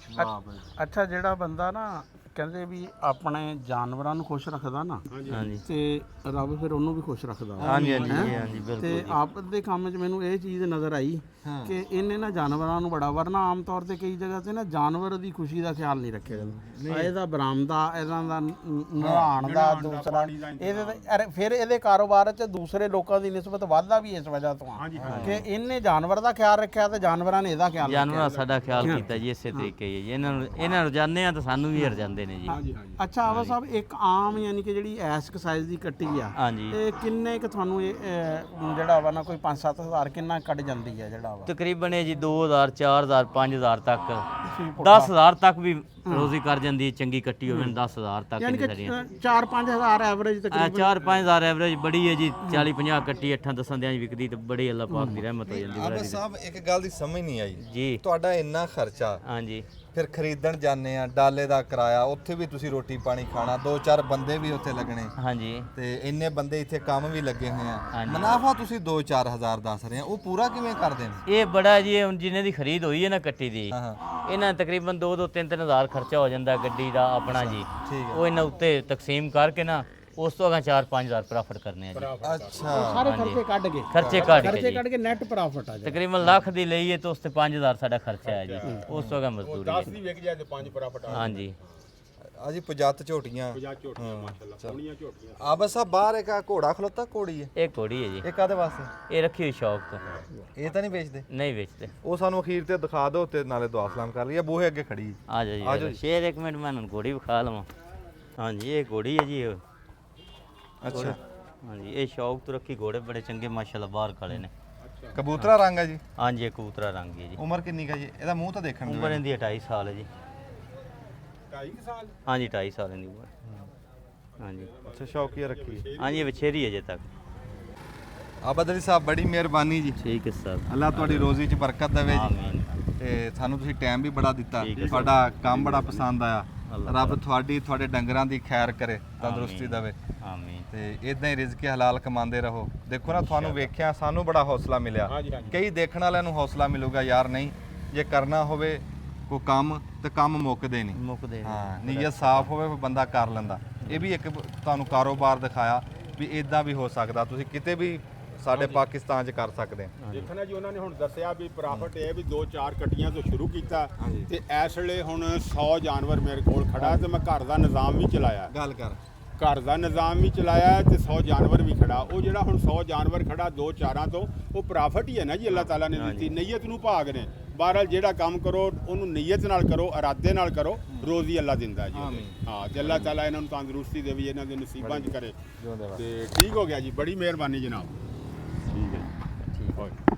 ਅੱਛਾ, ਜਿਹੜਾ ਬੰਦਾ ਨਾ ਕਹਿੰਦੇ ਵੀ ਆਪਣੇ ਜਾਨਵਰਾਂ ਨੂੰ ਖੁਸ਼ ਰੱਖਦਾ ਨਾ, ਹਾਂਜੀ ਤੇ ਰੱਬ ਫਿਰ ਉਹਨੂੰ ਵੀ ਖੁਸ਼ ਰੱਖਦਾ ਵਾ। ਹਾਂਜੀ ਬਿਲਕੁਲ ਤੇ ਜੀ। ਆਪ ਦੇ ਕੰਮ 'ਚ ਮੈਨੂੰ ਇਹ ਚੀਜ਼ ਨਜ਼ਰ ਆਈ ਕਿ ਇਹਨੇ ਨਾ ਜਾਨਵਰਾਂ ਨੂੰ ਬੜਾ, ਵਰਨਾ ਆਮ ਤੌਰ ਤੇ ਕਈ ਜਗ੍ਹਾ ਤੇ ਨਾ ਜਾਨਵਰ ਦੀ ਖੁਸ਼ੀ ਦਾ ਖਿਆਲ ਨਹੀਂ ਰੱਖਿਆ ਜਾਂਦਾ। ਇਹਦਾ ਬਰਾਮਦਾ, ਇਹਨਾਂ ਦਾ ਨਹਾਉਣ ਦਾ, ਦੂਸਰਾ ਇਹਦੇ ਤੇ ਫਿਰ ਇਹਦੇ ਕਾਰੋਬਾਰ 'ਚ ਦੂਸਰੇ ਲੋਕਾਂ ਦੀ ਨਿਸਬਤ ਵਾਧਾ ਵੀ ਇਸ ਵਜ੍ਹਾ ਤੋਂ ਆ ਕਿ ਇਹਨੇ ਜਾਨਵਰ ਦਾ ਖਿਆਲ ਰੱਖਿਆ ਤੇ ਜਾਨਵਰਾਂ ਨੇ ਇਹਦਾ ਖਿਆਲ ਜਾਨਵਰਾਂ ਦਾ ਸਾਡਾ ਖਿਆਲ ਕੀਤਾ ਜੀ ਇਸੇ ਤਰੀਕੇ ਹੀ ਹੈ ਜੀ। ਇਹਨਾਂ ਨੂੰ ਰਜਾਨੇ ਆ ਤਾਂ ਸਾਨੂੰ ਵੀ ਰਜਾਂਦੇ ਨੇ ਜੀ। ਅੱਛਾ ਆਵਾ ਸਾਹਿਬ, ਇੱਕ ਆਮ ਯਾਨੀ ਕਿ ਜਿਹੜੀ ਐਸਕ ਸਾਈਜ਼ ਦੀ ਕੱਟੀ ਆ, ਹਾਂਜੀ, ਇਹ ਕਿੰਨੇ ਕੁ ਤੁਹਾਨੂੰ ਇਹ ਜਿਹੜਾ ਵਾ ਨਾ ਕੋਈ 5-7 ਹਜ਼ਾਰ ਕਿੰਨਾ ਕੱਢ ਜਾਂਦੀ ਹੈ ਜਿਹੜਾ ਵਾ? ਤਕਰੀਬਨ ਇਹ ਜੀ 2000 4000 5000 ਤੱਕ, 10000 ਤੱਕ ਵੀ ਰੋਜ਼ੀ ਕਰ ਜਾਂਦੀ ਹੈ। ਚੰਗੀ ਕੱਟੀ ਹੋਵੇ 10000 ਤੱਕ ਯਾਨੀ ਦੀ ਕਿ ਸਾਰੀਆਂ 4-5 ਹਜ਼ਾਰ ਐਵਰੇਜ ਤਕਰੀਬਨ। 4-5000 ਐਵਰੇਜ ਬੜੀ ਹੈ ਜੀ। 40-50 ਕੱਟੀ 8-10 ਦਿਨਾਂ 'ਚ ਵਿਕਦੀ ਤੇ ਬੜੀ ਅੱਲਾਹ ਪਾਕ ਦੀ ਰਹਿਮਤ ਹੋ ਜਾਂਦੀ ਆਬਦ ਹੈ ਸਾਹਿਬ, ਇੱਕ ਗੱਲ ਦੀ ਸਮਝ ਨਹੀਂ ਆਈ ਜੀ। ਤੁਹਾਡਾ ਇੰਨਾ ਖਰਚਾ, ਹਾਂਜੀ, ਫਿਰ ਖਰੀਦਣ ਜਾਂਦੇ ਆ, ਡਾਲੇ ਦਾ ਕਿਰਾਇਆ, ਉੱਥੇ ਵੀ ਤੁਸੀਂ ਰੋਟੀ ਪਾਣੀ ਖਾਣਾ, 2-4 ਬੰਦੇ ਵੀ ਉੱਥੇ ਲੱਗਣੇ, ਹਾਂਜੀ ਤੇ ਇੰਨੇ ਬੰਦੇ ਇੱਥੇ ਕੰਮ ਵੀ ਲੱਗੇ ਹੋਏ ਆ। ਹਾਂਜੀ। ਮੁਨਾਫਾ ਤੁਸੀਂ 2-4 ਹਜ਼ਾਰ ਦੱਸ ਰਹੇ ਆ, ਉਹ ਪੂਰਾ ਕਿਵੇਂ ਕਰਦੇ ਨੇ? ਇਹ ਬੜਾ ਜੀ, ਹੁਣ ਜਿੰਨੇ ਦੀ ਖਰੀਦ ਹੋਈ ਹੈ ਨਾ ਕੱਟੀ ਦੀ, ਹਾਂ ਹਾਂ, ਇਹਨਾਂ ਤਕਰੀਬਨ 2-3 ਹਜ਼ਾਰ ਖਰਚਾ ਹੋ ਜਾਂਦਾ ਗੱਡੀ ਦਾ ਆਪਣਾ ਜੀ। ਠੀਕ ਹੈ। ਉਹ ਇਹਨਾਂ ਉੱਤੇ ਤਕਸੀਮ ਕਰਕੇ ਨਾ ਉਸ ਤੋਂ ਅਗਾਂ 4-5 ਹਜ਼ਾਰ ਪ੍ਰੋਫਿਟ ਕਰਨੇ ਆ ਜੀ। ਅੱਛਾ, ਸਾਰੇ ਖਰਚੇ ਕੱਢ ਕੇ, ਖਰਚੇ ਕੱਢ ਕੇ ਖਰਚੇ ਜੀ। ਕੱਢ ਕੇ ਨੈਟ ਪ੍ਰੋਫਿਟ ਆ ਜਾਂਦਾ। ਤਕਰੀਬਨ ਲੱਖ ਦੀ ਲਈਏ ਤਾਂ ਉਸ ਤੇ 5000 ਸਾਡਾ ਖਰਚਾ ਹੈ ਜੀ। ਉਸ ਤੋਂ ਅਗਾਂ ਮਜ਼ਦੂਰੀ 10 ਹੈ। ਦੀ ਵਿਕ ਜਾਏ ਤੇ 5 ਪ੍ਰਾਪਤ ਆ। ਹਾਂਜੀ, ਅਜੀ ਪਜੱਤ ਝੋਟੀਆਂ। ਜਾਂ ਝੋਟੀਆਂ ਮਾਸ਼ਾਅੱਲਾ, ਸੋਹਣੀਆਂ ਝੋਟੀਆਂ। ਆਬਦ ਸਾਹਿਬ, ਬਾਹਰ ਇੱਕ ਆਹ ਘੋੜਾ ਖਲੋਤਾ, ਘੋੜੀ ਹੈ, ਇਹ ਘੋੜੀ ਹੈ ਜੀ। ਇਹ ਕਾਹਦੇ ਵਾਸਤੇ? ਇਹ ਰੱਖੀ ਹੋਈ ਸ਼ੌਕ ਤੋਂ, ਇਹ ਤਾਂ ਨਹੀਂ ਵੇਚਦੇ? ਨਹੀਂ ਵੇਚਦੇ। ਉਹ ਸਾਨੂੰ ਅਖੀਰ ਤੇ ਦਿਖਾ ਦਿਓ ਤੇ ਨਾਲੇ ਦੁਆ ਸਲਾਮ ਕਰ ਲਈਏ। ਬੂਹੇ ਅੱਗੇ ਖੜੀ। ਆ ਜਾਓ ਜੀ, ਆ ਜਾਓ। ਸ਼ੇਰ ਇੱਕ ਮਿੰਟ ਮੈਂ ਤੁਹਾਨੂੰ ਘੋੜੀ ਵਿਖਾ ਲਵਾਂ। ਹਾਂਜੀ, ਇਹ ਘੋੜੀ ਹੈ ਜੀ। ਇਹ ਅੱਛਾ, ਹਾਂਜੀ, ਇਹ ਸ਼ੌਕ ਤੋਂ ਰੱਖੀ ਘੋੜੇ ਬੜੇ ਚੰਗੇ ਮਾਸ਼ਾਅੱਲਾ ਬਾਹਰ ਖੜੇ ਨੇ। ਕਬੂਤਰਾ ਰੰਗ ਹੈ ਜੀ। ਹਾਂਜੀ, ਇਹ ਕਬੂਤਰਾ ਰੰਗ ਹੈ ਜੀ। ਉਮਰ ਕਿੰਨੀ ਕਾ ਜੀ? ਇਹਦਾ ਮੂੰਹ ਤਾਂ ਦੇਖਣ ਨੂੰ ਉਮਰ ਇਹਦੀ 28 ਸਾਲ ਹੈ ਜੀ। 2.5 ਸਾਲ। ਹਾਂਜੀ, 28 ਸਾਲ ਦੀ ਉਮਰ। ਹਾਂਜੀ ਅੱਛਾ, ਸ਼ੌਕੀਆ ਰੱਖੀ। ਹਾਂਜੀ, ਇਹ ਵਿਛੇਰੀ ਅਜੇ ਤੱਕ। ਆਬਦ ਅਲੀ ਸਾਹਿਬ, ਬੜੀ ਮਿਹਰਬਾਨੀ ਜੀ। ਠੀਕ ਹੈ ਸਰ। ਅੱਲਾਹ ਤੁਹਾਡੀ ਰੋਜ਼ੀ 'ਚ ਬਰਕਤ ਦੇਵੇ ਜੀ। ਆਮੀਨ। ਤੇ ਸਾਨੂੰ ਤੁਸੀਂ ਟਾਈਮ ਵੀ ਬੜਾ ਦਿੱਤਾ, ਠੀਕ ਹੈ। ਤੁਹਾਡਾ ਕੰਮ ਬੜਾ ਪਸੰਦ ਆਇਆ। ਅੱਲਾਹ ਰੱਬ ਤੁਹਾਡੇ ਡੰਗਰਾਂ ਦੀ ਖੈਰ ਕਰੇ, ਤੰਦਰੁਸਤੀ ਦੇਵੇ, ਆਮੀਨ। ਤੇ ਇਦਾਂ ਹੀ ਰਿਜ਼ਕ ਹਲਾਲ ਕਮਾਉਂਦੇ ਰਹੋ। ਦੇਖੋ ਨਾ, ਤੁਹਾਨੂੰ ਵੇਖਿਆ ਸਾਨੂੰ ਬੜਾ ਹੌਸਲਾ ਮਿਲਿਆ। ਹਾਂਜੀ, ਹਾਂਜੀ। ਕਈ ਦੇਖਣ ਵਾਲਿਆਂ ਨੂੰ ਹੌਸਲਾ ਮਿਲੂਗਾ, ਯਾਰ ਨਹੀਂ ਜੇ ਕਰਨਾ ਹੋਵੇ ਕੋਈ ਕੰਮ ਤੇ ਕੰਮ ਮੁੱਕਦੇ ਨਹੀਂ। ਮੁੱਕਦੇ ਹਾਂ, ਨੀਅਤ ਸਾਫ਼ ਹੋਵੇ ਫਿਰ ਬੰਦਾ ਕਰ ਲੈਂਦਾ। ਇਹ ਵੀ ਇੱਕ ਤੁਹਾਨੂੰ ਕਾਰੋਬਾਰ ਦਿਖਾਇਆ ਵੀ ਇਦਾਂ ਵੀ ਹੋ ਸਕਦਾ, ਤੁਸੀਂ ਕਿਤੇ ਵੀ ਸਾਡੇ ਪਾਕਿਸਤਾਨ 'ਚ ਕਰ ਸਕਦੇ ਆ। ਦੇਖਣਾ ਜੀ, ਉਹਨਾਂ ਨੇ ਹੁਣ ਦੱਸਿਆ ਵੀ ਪ੍ਰਾਫਿਟ ਇਹ ਵੀ 2-4 ਕੱਟੀਆਂ ਤੋਂ ਸ਼ੁਰੂ ਕੀਤਾ ਤੇ ਇਸ ਵੇਲੇ ਹੁਣ 100 ਜਾਨਵਰ ਮੇਰੇ ਕੋਲ ਖੜਾ ਤੇ ਮੈਂ ਘਰ ਦਾ ਨਿਜ਼ਾਮ ਵੀ ਚਲਾਇਆ। ਗੱਲ ਕਰ। ਘਰ ਦਾ ਨਿਜ਼ਾਮ ਵੀ ਚਲਾਇਆ ਤੇ 100 ਜਾਨਵਰ ਵੀ ਖੜਾ। ਉਹ ਜਿਹੜਾ ਹੁਣ 100 ਜਾਨਵਰ ਖੜਾ 2-4 ਤੋਂ, ਉਹ ਪ੍ਰਾਫਿਟ ਹੀ ਹੈ ਨਾ ਜੀ, ਅੱਲਾਹ ਤਾਲਾ ਨੇ ਦਿੱਤੀ। ਨੀਅਤ ਨੂੰ ਭਾਗ ਨੇ। ਬਹਰਹਾਲ ਜਿਹੜਾ ਕੰਮ ਕਰੋ ਉਹਨੂੰ ਨੀਅਤ ਨਾਲ ਕਰੋ, ਇਰਾਦੇ ਨਾਲ ਕਰੋ, ਰੋਜ਼ੀ ਅੱਲਾਹ ਦਿੰਦਾ ਜੀ ਉਹਦੇ। ਹਾਂ, ਤੇ ਅੱਲਾਹ ਤਾਲਾ ਇਹਨਾਂ ਨੂੰ ਤੰਦਰੁਸਤੀ ਦੇਵੇ, ਇਹਨਾਂ ਦੇ ਨਸੀਬਾਂ 'ਚ ਕਰੇ। ਤੇ ਠੀਕ ਹੋ ਗਿਆ ਜੀ, ਬੜੀ ਮਿਹਰਬਾਨੀ ਜਨਾਬ। ਠੀਕ ਹੈ, ਠੀਕ।